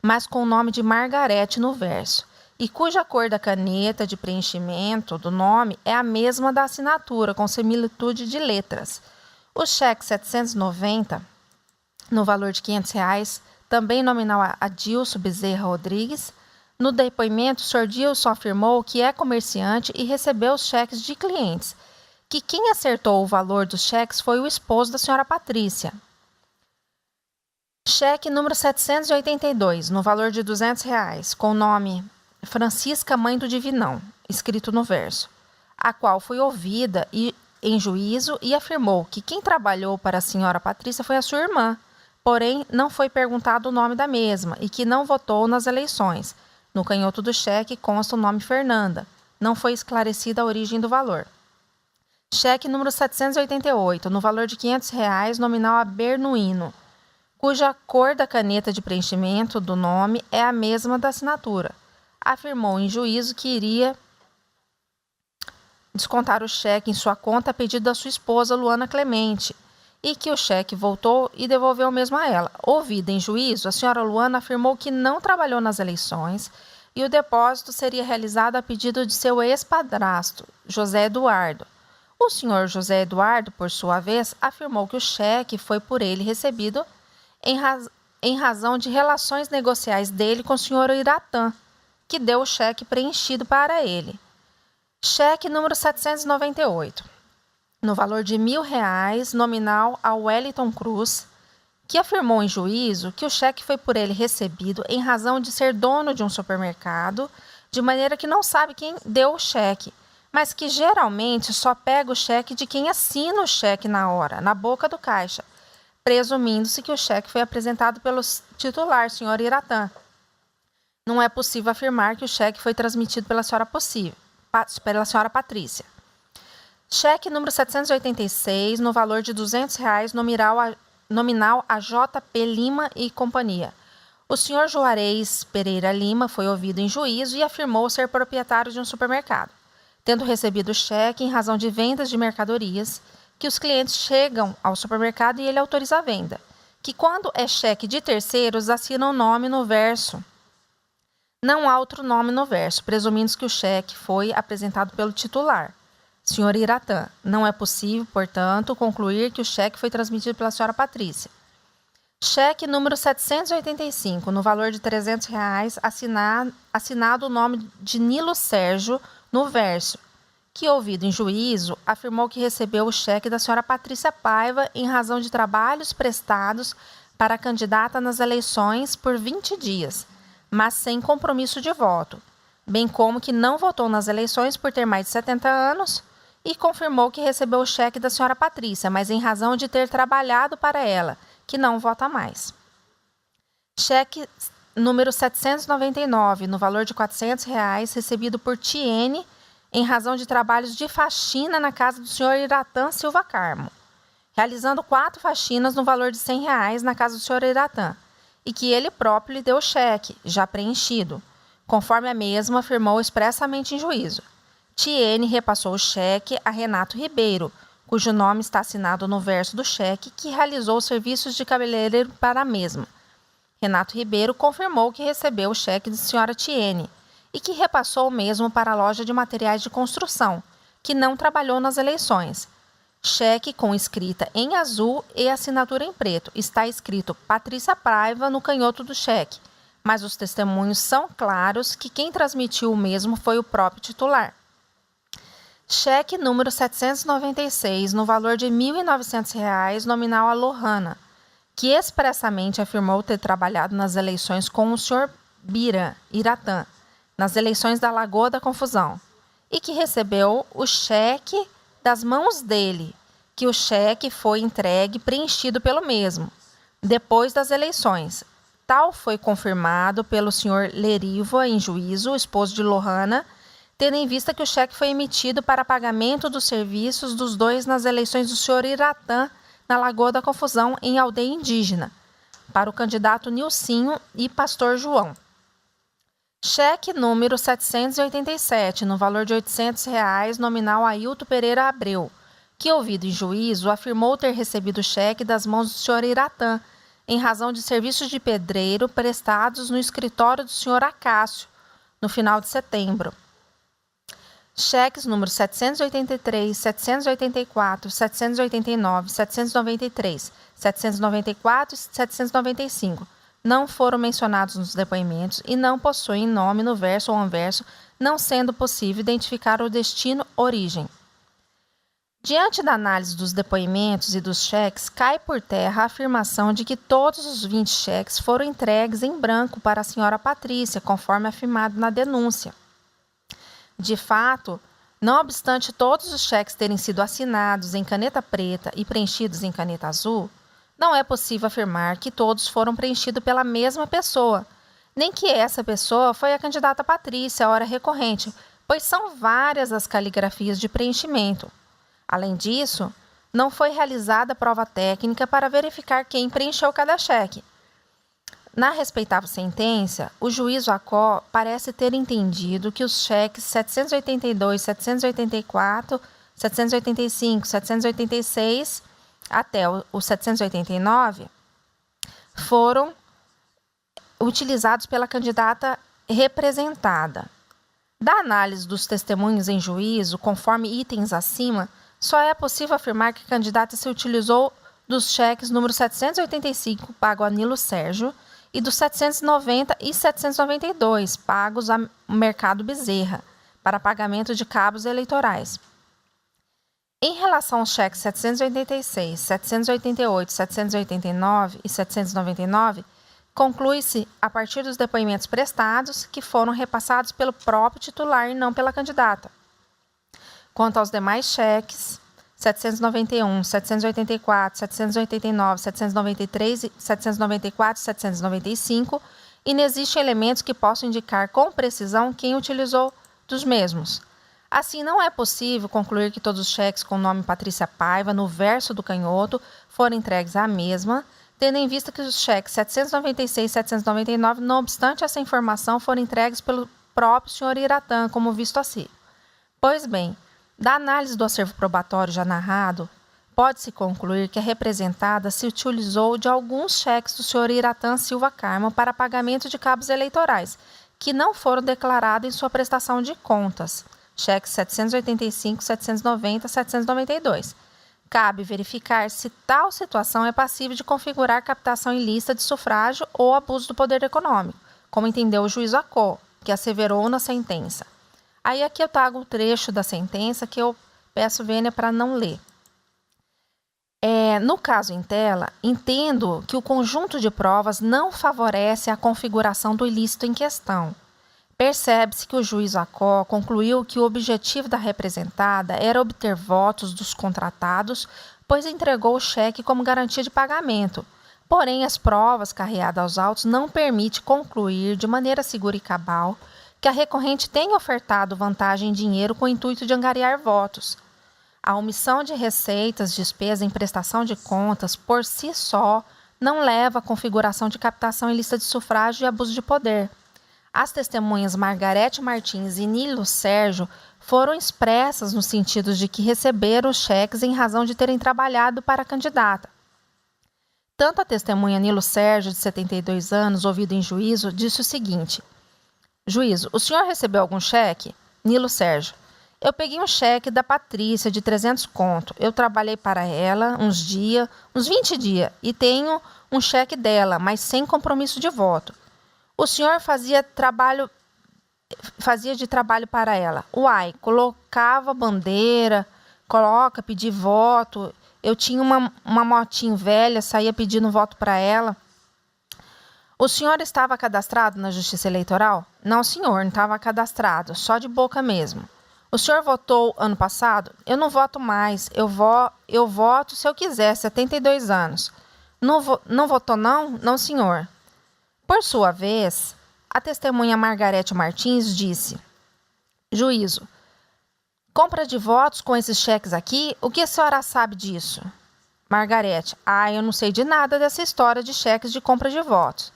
mas com o nome de Margarete no verso, e cuja cor da caneta de preenchimento do nome é a mesma da assinatura, com similitude de letras. O cheque 790, no valor de R$ 500, também nominal a Dilson Bezerra Rodrigues. No depoimento, o senhor Dilson afirmou que é comerciante e recebeu os cheques de clientes, que quem acertou o valor dos cheques foi o esposo da senhora Patrícia. Cheque número 782, no valor de R$ 200, com o nome Francisca Mãe do Divinão, escrito no verso, a qual foi ouvida em juízo e afirmou que quem trabalhou para a senhora Patrícia foi a sua irmã, porém não foi perguntado o nome da mesma e que não votou nas eleições. No canhoto do cheque consta o nome Fernanda. Não foi esclarecida a origem do valor. Cheque número 788, no valor de R$ 500, nominal a Bernuíno, cuja cor da caneta de preenchimento do nome é a mesma da assinatura. Afirmou em juízo que iria descontar o cheque em sua conta a pedido da sua esposa, Luana Clemente, e que o cheque voltou e devolveu o mesmo a ela. Ouvida em juízo, a senhora Luana afirmou que não trabalhou nas eleições e o depósito seria realizado a pedido de seu ex-padrasto, José Eduardo. O senhor José Eduardo, por sua vez, afirmou que o cheque foi por ele recebido em razão de relações negociais dele com o senhor Iratã, que deu o cheque preenchido para ele. Cheque número 798, no valor de R$1.000, nominal a Wellington Cruz, que afirmou em juízo que o cheque foi por ele recebido em razão de ser dono de um supermercado, de maneira que não sabe quem deu o cheque, mas que geralmente só pega o cheque de quem assina o cheque na hora, na boca do caixa, presumindo-se que o cheque foi apresentado pelo titular, senhor Iratã. Não é possível afirmar que o cheque foi transmitido pela senhora Patrícia. Cheque número 786, no valor de R$200, nominal a JP Lima e Companhia. O senhor Juarez Pereira Lima foi ouvido em juízo e afirmou ser proprietário de um supermercado, tendo recebido o cheque em razão de vendas de mercadorias, que os clientes chegam ao supermercado e ele autoriza a venda, que quando é cheque de terceiros assinam o nome no verso. Não há outro nome no verso, presumindo que o cheque foi apresentado pelo titular, senhor Iratã. Não é possível, portanto, concluir que o cheque foi transmitido pela senhora Patrícia. Cheque número 785, no valor de R$300, assinado o nome de Nilo Sérgio no verso, que, ouvido em juízo, afirmou que recebeu o cheque da senhora Patrícia Paiva em razão de trabalhos prestados para a candidata nas eleições por 20 dias, mas sem compromisso de voto, bem como que não votou nas eleições por ter mais de 70 anos, e confirmou que recebeu o cheque da senhora Patrícia, mas em razão de ter trabalhado para ela, que não vota mais. Cheque número 799, no valor de R$400, recebido por Tiene, em razão de trabalhos de faxina na casa do senhor Iratã Silva Carmo, realizando 4 faxinas no valor de R$100 na casa do senhor Iratã, e que ele próprio lhe deu o cheque, já preenchido, conforme a mesma afirmou expressamente em juízo. Tiene repassou o cheque a Renato Ribeiro, cujo nome está assinado no verso do cheque, que realizou os serviços de cabeleireiro para a mesma. Renato Ribeiro confirmou que recebeu o cheque de senhora Tiene e que repassou o mesmo para a loja de materiais de construção, que não trabalhou nas eleições. Cheque com escrita em azul e assinatura em preto. Está escrito Patrícia Paiva no canhoto do cheque, mas os testemunhos são claros que quem transmitiu o mesmo foi o próprio titular. Cheque número 796, no valor de R$1.900, nominal a Lohana, que expressamente afirmou ter trabalhado nas eleições com o senhor Iratã, nas eleições da Lagoa da Confusão, e que recebeu o cheque das mãos dele, que o cheque foi entregue preenchido pelo mesmo, depois das eleições. Tal foi confirmado pelo senhor Leriva em juízo, esposo de Lohana, tendo em vista que o cheque foi emitido para pagamento dos serviços dos dois nas eleições do senhor Iratã, na Lagoa da Confusão, em aldeia indígena, para o candidato Nilcinho e pastor João. Cheque número 787, no valor de R$800, nominal a Ailton Pereira Abreu, que, ouvido em juízo, afirmou ter recebido o cheque das mãos do senhor Iratã, em razão de serviços de pedreiro prestados no escritório do senhor Acácio, no final de setembro. Cheques número 783, 784, 789, 793, 794 e 795 não foram mencionados nos depoimentos e não possuem nome no verso ou anverso, não sendo possível identificar o destino-origem. Diante da análise dos depoimentos e dos cheques, cai por terra a afirmação de que todos os 20 cheques foram entregues em branco para a senhora Patrícia, conforme afirmado na denúncia. De fato, não obstante todos os cheques terem sido assinados em caneta preta e preenchidos em caneta azul, não é possível afirmar que todos foram preenchidos pela mesma pessoa, nem que essa pessoa foi a candidata Patrícia, ora recorrente, pois são várias as caligrafias de preenchimento. Além disso, não foi realizada prova técnica para verificar quem preencheu cada cheque. Na respeitável sentença, o juiz Acó parece ter entendido que os cheques 782, 784, 785, 786 até o 789 foram utilizados pela candidata representada. Da análise dos testemunhos em juízo, conforme itens acima, só é possível afirmar que a candidata se utilizou dos cheques número 785, pago a Nilo Sérgio, e dos 790 e 792, pagos ao Mercado Bezerra, para pagamento de cabos eleitorais. Em relação aos cheques 786, 788, 789 e 799, conclui-se, a partir dos depoimentos prestados, que foram repassados pelo próprio titular e não pela candidata. Quanto aos demais cheques, 791, 784, 789, 793, 794 e 795, inexistem elementos que possam indicar com precisão quem utilizou dos mesmos. Assim, não é possível concluir que todos os cheques com o nome Patrícia Paiva, no verso do canhoto, foram entregues à mesma, tendo em vista que os cheques 796 e 799, não obstante essa informação, foram entregues pelo próprio senhor Iratã, como visto assim. Pois bem, da análise do acervo probatório já narrado, pode-se concluir que a representada se utilizou de alguns cheques do senhor Iratã Silva Carmo para pagamento de cabos eleitorais, que não foram declarados em sua prestação de contas, cheques 785, 790 e 792. Cabe verificar se tal situação é passível de configurar captação ilícita de sufrágio ou abuso do poder econômico, como entendeu o juiz Acó, que asseverou na sentença. Aí aqui eu trago um trecho da sentença que eu peço vênia para não ler. No caso em tela, entendo que o conjunto de provas não favorece a configuração do ilícito em questão. Percebe-se que o juiz Acó concluiu que o objetivo da representada era obter votos dos contratados, pois entregou o cheque como garantia de pagamento. Porém, as provas carreadas aos autos não permitem concluir de maneira segura e cabal que a recorrente tenha ofertado vantagem em dinheiro com o intuito de angariar votos. A omissão de receitas, despesas em prestação de contas, por si só, não leva à configuração de captação ilícita de sufrágio e abuso de poder. As testemunhas Margarete Martins e Nilo Sérgio foram expressas no sentido de que receberam os cheques em razão de terem trabalhado para a candidata. Tanto a testemunha Nilo Sérgio, de 72 anos, ouvido em juízo, disse o seguinte: Juízo, o senhor recebeu algum cheque? Nilo Sérgio: eu peguei um cheque da Patrícia de 300 conto. Eu trabalhei para ela uns 20 dias, e tenho um cheque dela, mas sem compromisso de voto. O senhor fazia de trabalho para ela. Uai, colocava bandeira, pedir voto. Eu tinha uma motinha velha, saía pedindo voto para ela. O senhor estava cadastrado na Justiça Eleitoral? Não, senhor, não estava cadastrado, só de boca mesmo. O senhor votou ano passado? Eu não voto mais, eu voto se eu quiser, 72 anos. Não votou não? Não, senhor. Por sua vez, a testemunha Margarete Martins disse: Juízo, compra de votos com esses cheques aqui, o que a senhora sabe disso? Margarete: eu não sei de nada dessa história de cheques de compra de votos.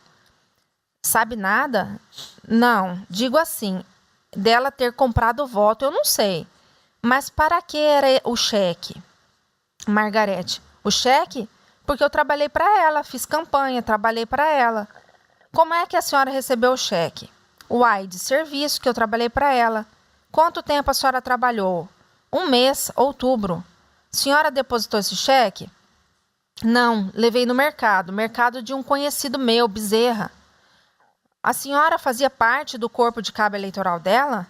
Sabe nada? Não, digo assim, dela ter comprado o voto eu não sei. Mas para que era o cheque? Margarete: o cheque? Porque eu trabalhei para ela, fiz campanha, trabalhei para ela. Como é que a senhora recebeu o cheque? Uai, de serviço que eu trabalhei para ela. Quanto tempo a senhora trabalhou? 1 mês, outubro. A senhora depositou esse cheque? Não, levei no mercado de um conhecido meu, Bezerra. A senhora fazia parte do corpo de cabo eleitoral dela?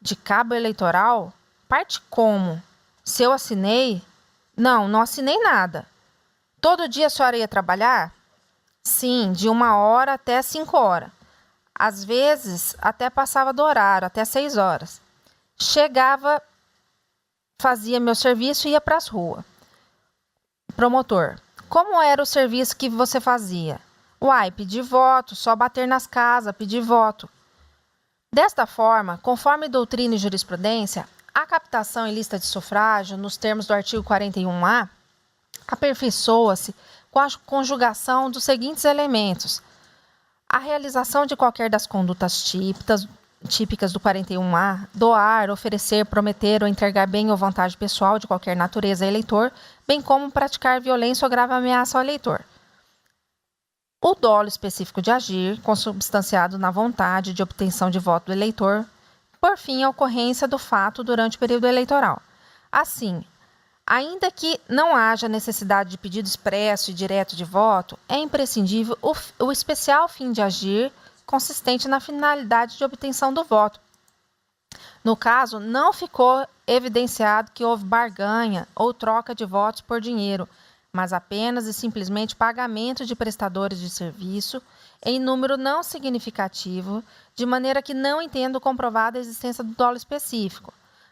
De cabo eleitoral? Parte como? Se eu assinei? Não assinei nada. Todo dia a senhora ia trabalhar? Sim, de 1 hora até 5 horas. Às vezes, até passava do horário, até 6 horas. Chegava, fazia meu serviço e ia para as ruas. Promotor: como era o serviço que você fazia? Uai, pedir voto, só bater nas casas, pedir voto. Desta forma, conforme doutrina e jurisprudência, a captação ilícita de sufrágio, nos termos do artigo 41A, aperfeiçoa-se com a conjugação dos seguintes elementos: a realização de qualquer das condutas típicas do 41A, doar, oferecer, prometer ou entregar bem ou vantagem pessoal de qualquer natureza ao eleitor, bem como praticar violência ou grave ameaça ao eleitor. O dolo específico de agir, consubstanciado na vontade de obtenção de voto do eleitor, por fim, a ocorrência do fato durante o período eleitoral. Assim, Ainda que não haja necessidade de pedido expresso e direto de voto, é imprescindível o especial fim de agir consistente na finalidade de obtenção do voto. No caso, não ficou evidenciado que houve barganha ou troca de votos por dinheiro, mas apenas e simplesmente pagamento de prestadores de serviço em número não significativo, de maneira que não entendo comprovada a existência do dolo específico.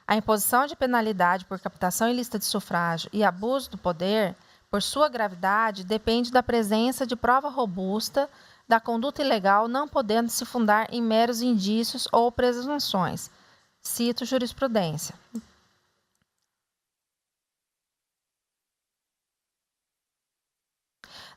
A imposição de penalidade por captação ilícita de sufrágio e abuso do poder, por sua gravidade, depende da presença de prova robusta da conduta ilegal, não podendo se fundar em meros indícios ou presunções. Cito jurisprudência.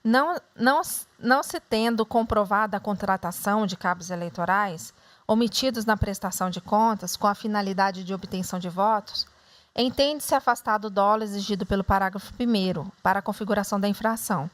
Não se tendo comprovada a contratação de cabos eleitorais omitidos na prestação de contas com a finalidade de obtenção de votos, entende-se afastado o dolo exigido pelo parágrafo 1º para a configuração da infração.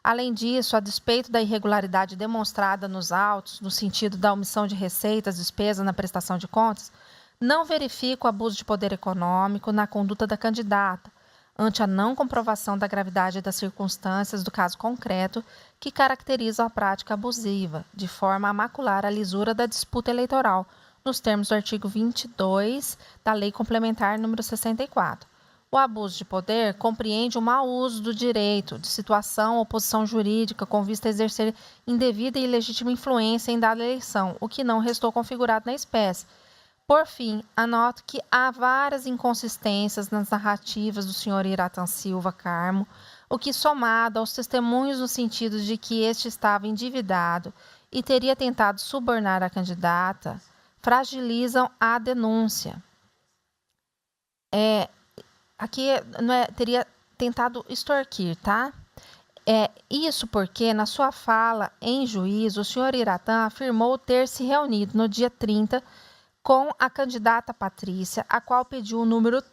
Além disso, a despeito da irregularidade demonstrada nos autos, no sentido da omissão de receitas, despesas na prestação de contas, não verifico abuso de poder econômico na conduta da candidata, ante a não comprovação da gravidade das circunstâncias do caso concreto que caracterizam a prática abusiva, de forma a macular a lisura da disputa eleitoral, nos termos do artigo 22 da Lei Complementar número 64. O abuso de poder compreende o mau uso do direito, de situação ou posição jurídica com vista a exercer indevida e ilegítima influência em dada eleição, o que não restou configurado na espécie. Por fim, anoto que há várias inconsistências nas narrativas do senhor Iratan Silva Carmo, o que, somado aos testemunhos no sentido de que este estava endividado e teria tentado subornar a candidata, fragilizam a denúncia. Aqui teria tentado extorquir, tá? Isso porque, na sua fala em juízo, o senhor Iratan afirmou ter se reunido no dia 30 com a candidata Patrícia, a qual pediu o número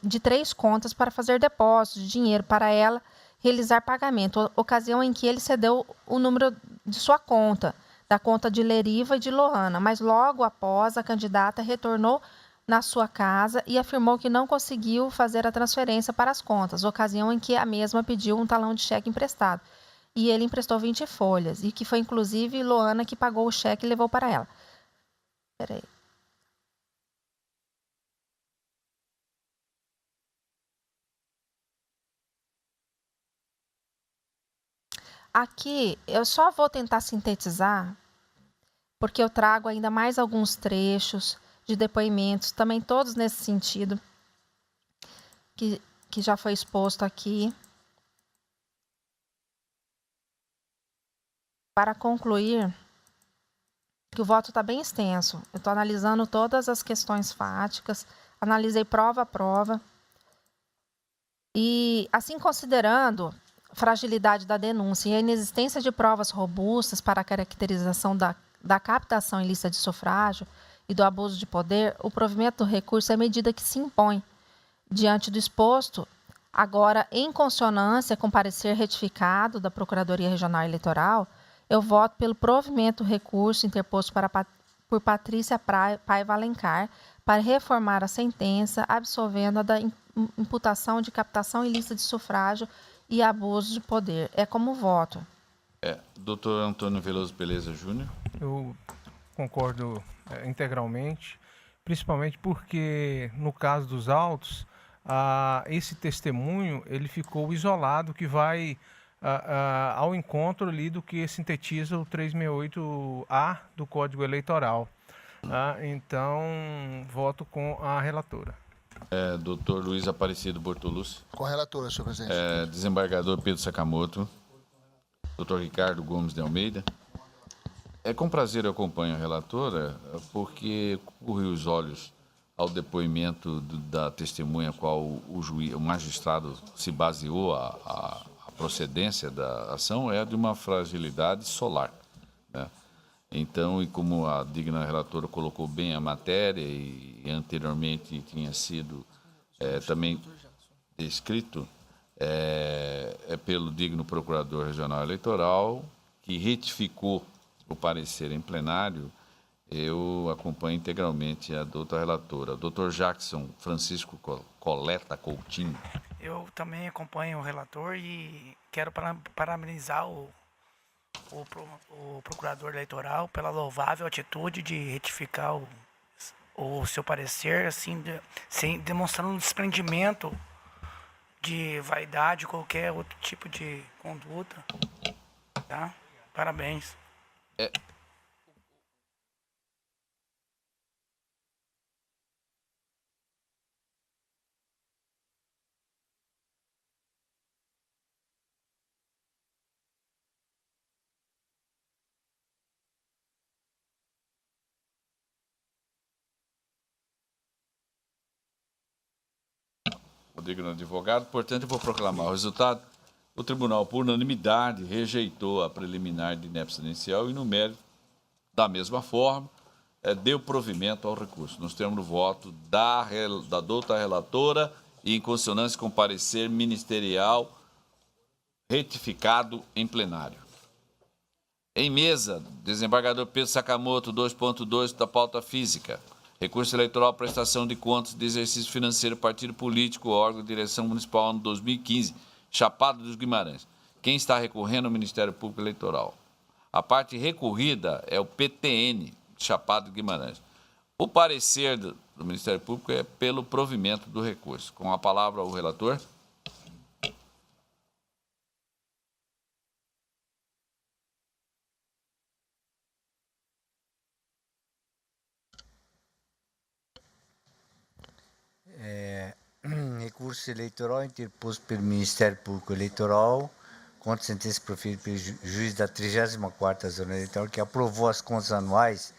de 3 contas para fazer depósito de dinheiro para ela realizar pagamento, ocasião em que ele cedeu o número de sua conta, da conta de Leriva e de Lohana, mas logo após a candidata retornou na sua casa e afirmou que não conseguiu fazer a transferência para as contas, ocasião em que a mesma pediu um talão de cheque emprestado, e ele emprestou 20 folhas, e que foi inclusive Lohana que pagou o cheque e levou para ela. Espera aí. Aqui eu só vou tentar sintetizar, porque eu trago ainda mais alguns trechos de depoimentos, também todos nesse sentido, que já foi exposto aqui. Para concluir, que o voto está bem extenso. Eu estou analisando todas as questões fáticas, analisei prova a prova. E, assim, considerando fragilidade da denúncia e a inexistência de provas robustas para a caracterização da captação ilícita de sufrágio e do abuso de poder, o provimento do recurso é a medida que se impõe. Diante do exposto, agora em consonância com o parecer retificado da Procuradoria Regional Eleitoral, eu voto pelo provimento do recurso interposto por Patrícia Paiva Alencar para reformar a sentença, absolvendo-a da imputação de captação ilícita de sufrágio e abuso de poder. É como voto. Doutor Antônio Veloso Beleza Júnior. Eu concordo integralmente, principalmente porque, no caso dos autos, esse testemunho ele ficou isolado, que vai ao encontro ali do que sintetiza o 368A do Código Eleitoral. Então, voto com a relatora. Doutor Luiz Aparecido Bortolucci. Com a relatora, senhor presidente. Desembargador Pedro Sakamoto. Doutor Ricardo Gomes de Almeida. Com prazer eu acompanho a relatora, porque corri os olhos ao depoimento da testemunha qual o magistrado se baseou a procedência da ação é de uma fragilidade solar, né? Então, e como a digna relatora colocou bem a matéria e anteriormente tinha sido também descrito pelo digno Procurador Regional Eleitoral, que retificou o parecer em plenário, eu acompanho integralmente a doutora relatora. Doutor Jackson Francisco Coleta Coutinho. Eu também acompanho o relator e quero parabenizar o procurador eleitoral pela louvável atitude de retificar o seu parecer, assim, sem demonstrando um desprendimento de vaidade, qualquer outro tipo de conduta, tá? Parabéns. Rodrigo, advogado. Portanto, eu vou proclamar o resultado. O tribunal, por unanimidade, rejeitou a preliminar de inépcia inicial e, no mérito, da mesma forma, deu provimento ao recurso, nos termos do voto da douta relatora e em consonância com o parecer ministerial retificado em plenário. Em mesa, desembargador Pedro Sakamoto, 2.2 da pauta física. Recurso eleitoral, prestação de contas de exercício financeiro, partido político, órgão de direção municipal, ano 2015, Chapada dos Guimarães. Quem está recorrendo ao Ministério Público Eleitoral? A parte recorrida é o PTN, Chapada dos Guimarães. O parecer do Ministério Público é pelo provimento do recurso. Com a palavra, o relator. Recurso eleitoral interposto pelo Ministério Público Eleitoral contra sentença proferida pelo juiz da 34ª Zona Eleitoral, que aprovou as contas anuais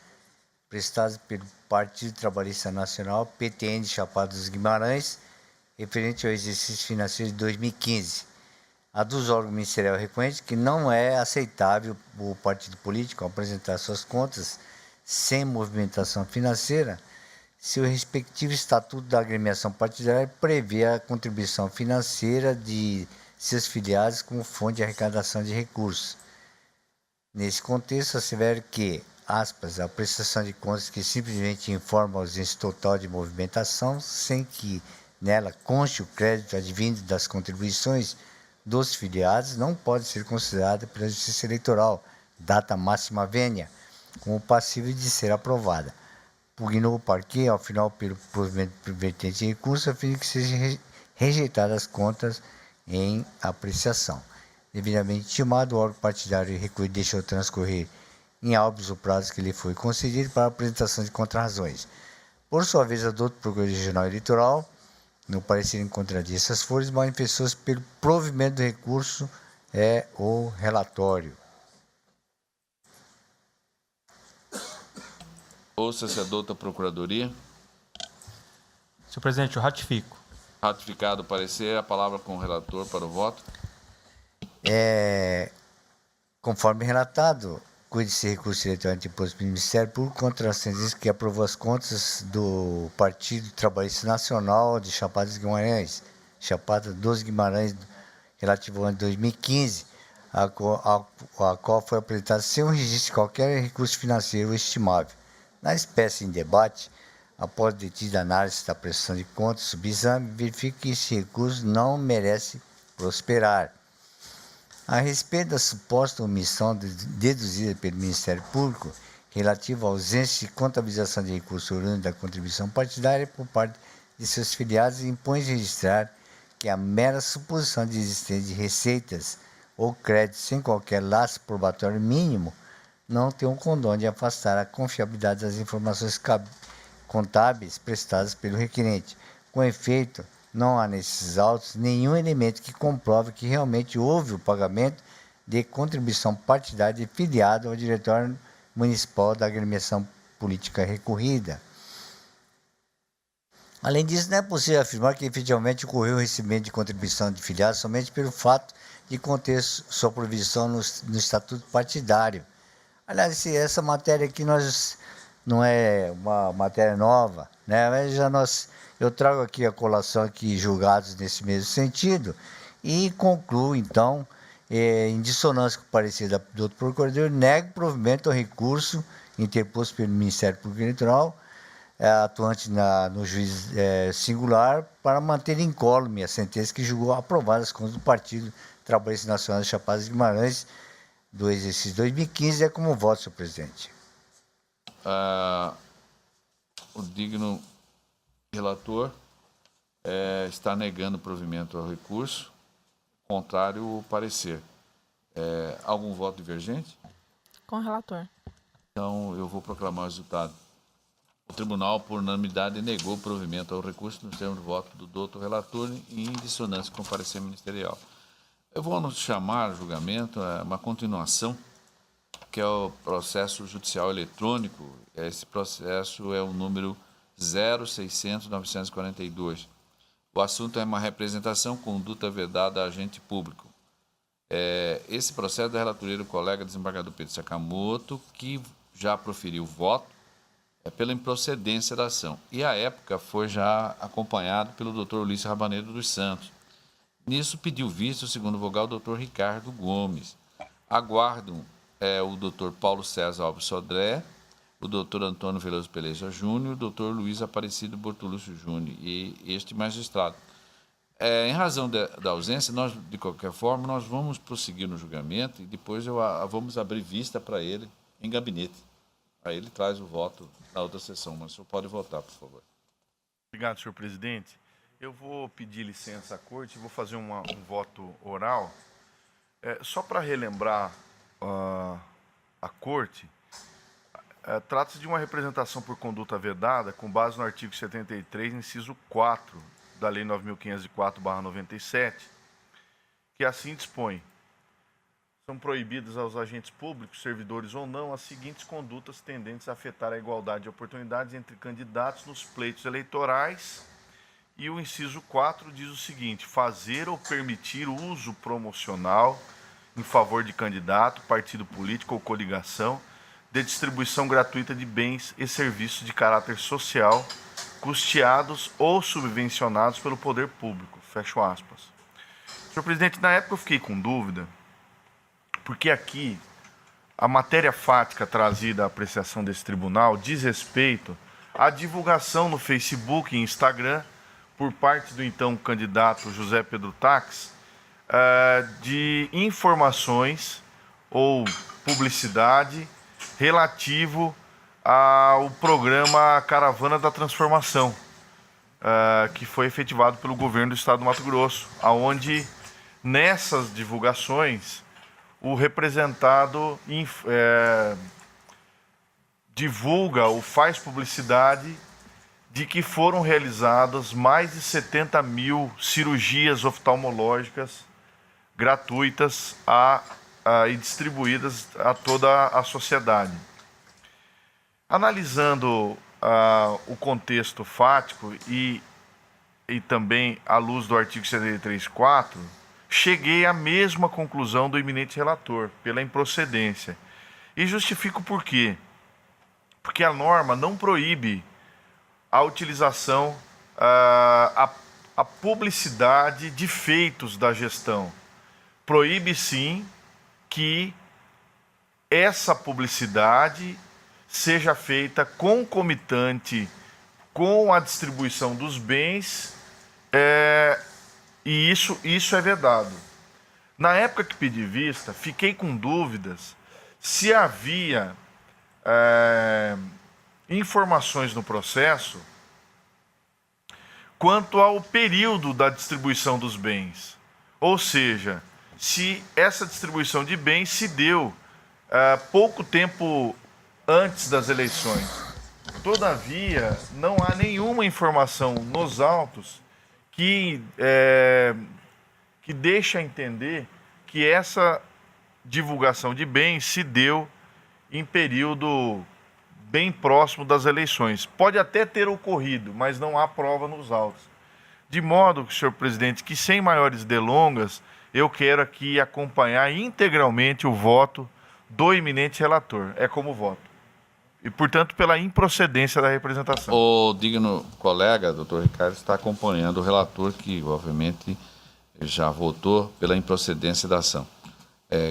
prestadas pelo Partido Trabalhista Nacional, PTN de Chapada dos Guimarães, referente ao exercício financeiro de 2015. A dos órgãos ministeriais reconhece que não é aceitável o partido político apresentar suas contas sem movimentação financeira, se o respectivo estatuto da agremiação partidária prevê a contribuição financeira de seus filiados como fonte de arrecadação de recursos. Nesse contexto, assevero que, aspas, a prestação de contas que simplesmente informa a ausência total de movimentação, sem que nela conste o crédito advindo das contribuições dos filiados, não pode ser considerada pela Justiça Eleitoral, data máxima vênia, como passível de ser aprovada. Pugnou o parquê, ao final, pelo provimento vertente de recurso, a fim de que sejam rejeitadas as contas em apreciação. Devidamente intimado, o órgão partidário recolhido deixou transcorrer em autos o prazo que lhe foi concedido para a apresentação de contrarrazões. Por sua vez, a doutor Procurador Regional Eleitoral, no parecer em contradição essas folhas, manifestou-se pelo provimento do recurso o relatório. Ouça-se a douta Procuradoria. Senhor presidente, eu ratifico. Ratificado o parecer, a palavra com o relator para o voto. Conforme relatado, cuide-se recurso eleitoral interposto pelo Ministério Público contra a sentença que aprovou as contas do Partido Trabalhista Nacional de Chapada dos Guimarães, Chapada dos Guimarães, relativo ao ano de 2015, a qual foi apresentada sem um registro de qualquer recurso financeiro estimável. Na espécie em debate, após detida análise da prestação de contas, subexame, verifica que esse recurso não merece prosperar. A respeito da suposta omissão deduzida pelo Ministério Público, relativa à ausência de contabilização de recursos oriundos da contribuição partidária por parte de seus filiados, impõe registrar que a mera suposição de existência de receitas ou créditos sem qualquer laço probatório mínimo não tem um condão de afastar a confiabilidade das informações contábeis prestadas pelo requerente. Com efeito, não há nesses autos nenhum elemento que comprove que realmente houve o pagamento de contribuição partidária de filiado ao Diretório Municipal da Agremiação Política recorrida. Além disso, não é possível afirmar que efetivamente ocorreu o recebimento de contribuição de filiados somente pelo fato de conter sua provisão no Estatuto Partidário. Aliás, essa matéria aqui não é uma matéria nova, né? Mas eu trago aqui a colação aqui julgados nesse mesmo sentido e concluo, então, em dissonância com o parecer do outro procurador, nego provimento ao recurso interposto pelo Ministério Público Eleitoral atuante no juiz singular para manter incólume a sentença que julgou aprovada as contas do Partido Trabalhista Nacional de Chapada de Guimarães do exercício 2015. É como voto, senhor presidente. O digno relator está negando provimento ao recurso, contrário ao parecer. Algum voto divergente? Com o relator. Então, eu vou proclamar o resultado. O tribunal, por unanimidade, negou o provimento ao recurso no termo de voto do doutor relator em dissonância com o parecer ministerial. Eu vou chamar julgamento uma continuação, que é o processo judicial eletrônico. Esse processo é o número 0600-942. O assunto é uma representação, conduta vedada a agente público. Esse processo da relatoria do colega desembargador Pedro Sakamoto, que já proferiu voto pela improcedência da ação. E, à época, foi já acompanhado pelo doutor Ulisses Rabanedo dos Santos. Nisso, pediu visto o segundo vogal, o doutor Ricardo Gomes. Aguardam o doutor Paulo César Alves Sodré, o doutor Antônio Veloso Peleja Júnior, o doutor Luiz Aparecido Bortolúcio Júnior e este magistrado. Em razão da ausência, nós, de qualquer forma, nós vamos prosseguir no julgamento e depois vamos abrir vista para ele em gabinete. Aí ele traz o voto na outra sessão, mas o senhor pode votar, por favor. Obrigado, senhor presidente. Eu vou pedir licença à corte e vou fazer um voto oral. Só para relembrar a corte, trata-se de uma representação por conduta vedada com base no artigo 73, inciso 4 da Lei 9.504/97, que assim dispõe: são proibidas aos agentes públicos, servidores ou não, as seguintes condutas tendentes a afetar a igualdade de oportunidades entre candidatos nos pleitos eleitorais. E o inciso 4 diz o seguinte: fazer ou permitir uso promocional em favor de candidato, partido político ou coligação de distribuição gratuita de bens e serviços de caráter social, custeados ou subvencionados pelo poder público. Fecho aspas. Senhor presidente, na época eu fiquei com dúvida, porque aqui a matéria fática trazida à apreciação desse tribunal diz respeito à divulgação no Facebook e Instagram, por parte do então candidato José Pedro Tax, de informações ou publicidade relativo ao programa Caravana da Transformação, que foi efetivado pelo governo do estado do Mato Grosso, onde nessas divulgações o representado divulga ou faz publicidade de que foram realizadas mais de 70 mil cirurgias oftalmológicas gratuitas e distribuídas a toda a sociedade. Analisando o contexto fático e também à luz do artigo 73.4, cheguei à mesma conclusão do eminente relator, pela improcedência. E justifico por quê? Porque a norma não proíbe a utilização, a publicidade de feitos da gestão. Proíbe, sim, que essa publicidade seja feita concomitante com a distribuição dos bens, e isso é vedado. Na época que pedi vista, fiquei com dúvidas se havia informações no processo quanto ao período da distribuição dos bens. Ou seja, se essa distribuição de bens se deu pouco tempo antes das eleições. Todavia, não há nenhuma informação nos autos que deixa entender que essa divulgação de bens se deu em período bem próximo das eleições. Pode até ter ocorrido, mas não há prova nos autos. De modo, senhor presidente, que sem maiores delongas, eu quero aqui acompanhar integralmente o voto do eminente relator. É como voto. E, portanto, pela improcedência da representação. O digno colega, doutor Ricardo, está acompanhando o relator, que, obviamente, já votou pela improcedência da ação.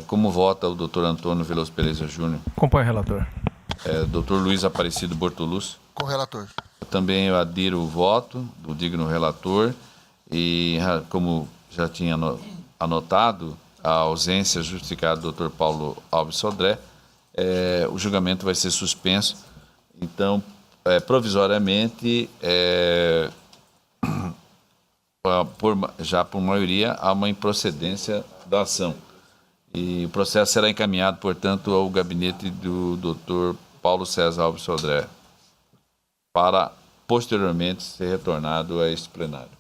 Como vota o doutor Antônio Veloso Peleja Júnior? Acompanhe, relator. Doutor Luiz Aparecido Bortolúcio? Com o relator. Também eu adiro o voto do digno relator e, como já tinha anotado, a ausência justificada do Dr. Paulo Alves Sodré, o julgamento vai ser suspenso. Então, provisoriamente, já por maioria, há uma improcedência da ação. E o processo será encaminhado, portanto, ao gabinete do Dr. Paulo César Alves Sodré, para posteriormente ser retornado a este plenário.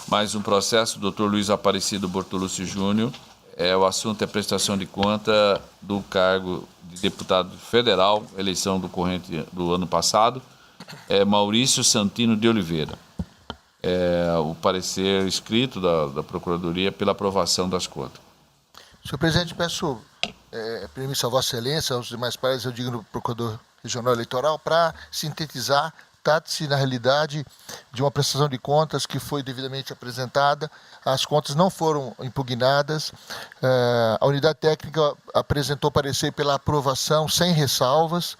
Mais um processo, Dr. Luiz Aparecido Bortolucci Júnior. O assunto é prestação de conta do cargo de deputado federal, eleição do corrente do ano passado, Maurício Santino de Oliveira. O parecer escrito da Procuradoria pela aprovação das contas. Senhor presidente, peço permissão a Vossa Excelência, aos demais pares, eu digo no Procurador Regional Eleitoral, para sintetizar, trata-se, na realidade, de uma prestação de contas que foi devidamente apresentada, as contas não foram impugnadas, a unidade técnica apresentou parecer pela aprovação sem ressalvas,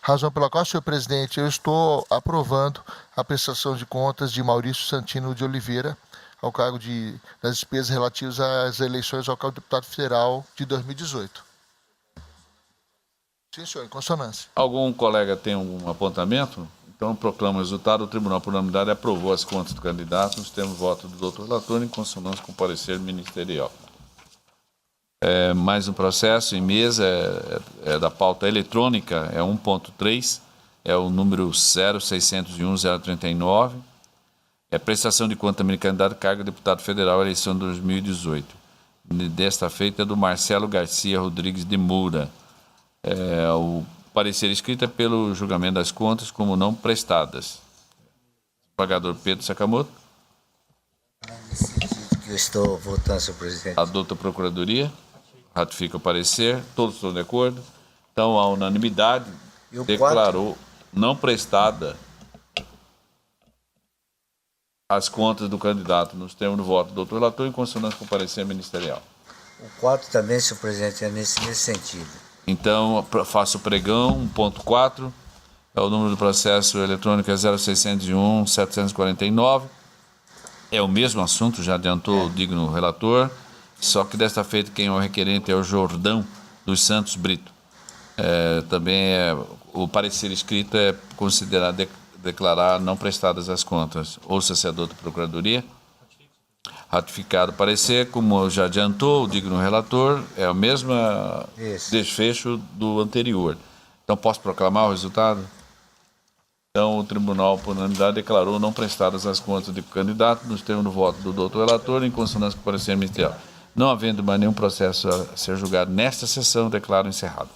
razão pela qual, senhor presidente, eu estou aprovando a prestação de contas de Maurício Santino de Oliveira, ao cargo das despesas relativas às eleições ao cargo de deputado federal de 2018. Sim, senhor, em consonância. Algum colega tem um apontamento? Então, proclamo o resultado. O Tribunal, por unanimidade, aprovou as contas do candidato nos termos de voto do doutor relator, em consonância com o parecer ministerial. Mais um processo em mesa, da pauta eletrônica, 1.3, o número 0601-039, prestação de conta do candidato a cargo de deputado federal, eleição de 2018. Desta feita é do Marcelo Garcia Rodrigues de Moura. O parecer escrito é pelo julgamento das contas como não prestadas. Pagador Pedro Sakamoto. Que eu estou votando, senhor presidente. Adota a Procuradoria. Ratifica o parecer. Todos estão de acordo. Então, a unanimidade declarou não prestada as contas do candidato nos termos do voto do doutor relator, em consonância com o parecer ministerial. O 4 também, senhor presidente, é nesse sentido. Então, faço o pregão, 1.4, o número do processo eletrônico é 0601-749. É o mesmo assunto, já adiantou o digno relator, só que desta feita quem é o requerente é o Jordão dos Santos Brito. Também o parecer escrito é considerado declarar não prestadas as contas. Ouça-se a douta Procuradoria. Ratificado o parecer, como já adiantou o digno relator, é o mesmo desfecho do anterior. Então, posso proclamar o resultado? Então, o Tribunal, por unanimidade, declarou não prestadas as contas do candidato nos termos do voto do doutor relator, em consonância com o parecer ministerial. Não havendo mais nenhum processo a ser julgado nesta sessão, declaro encerrado.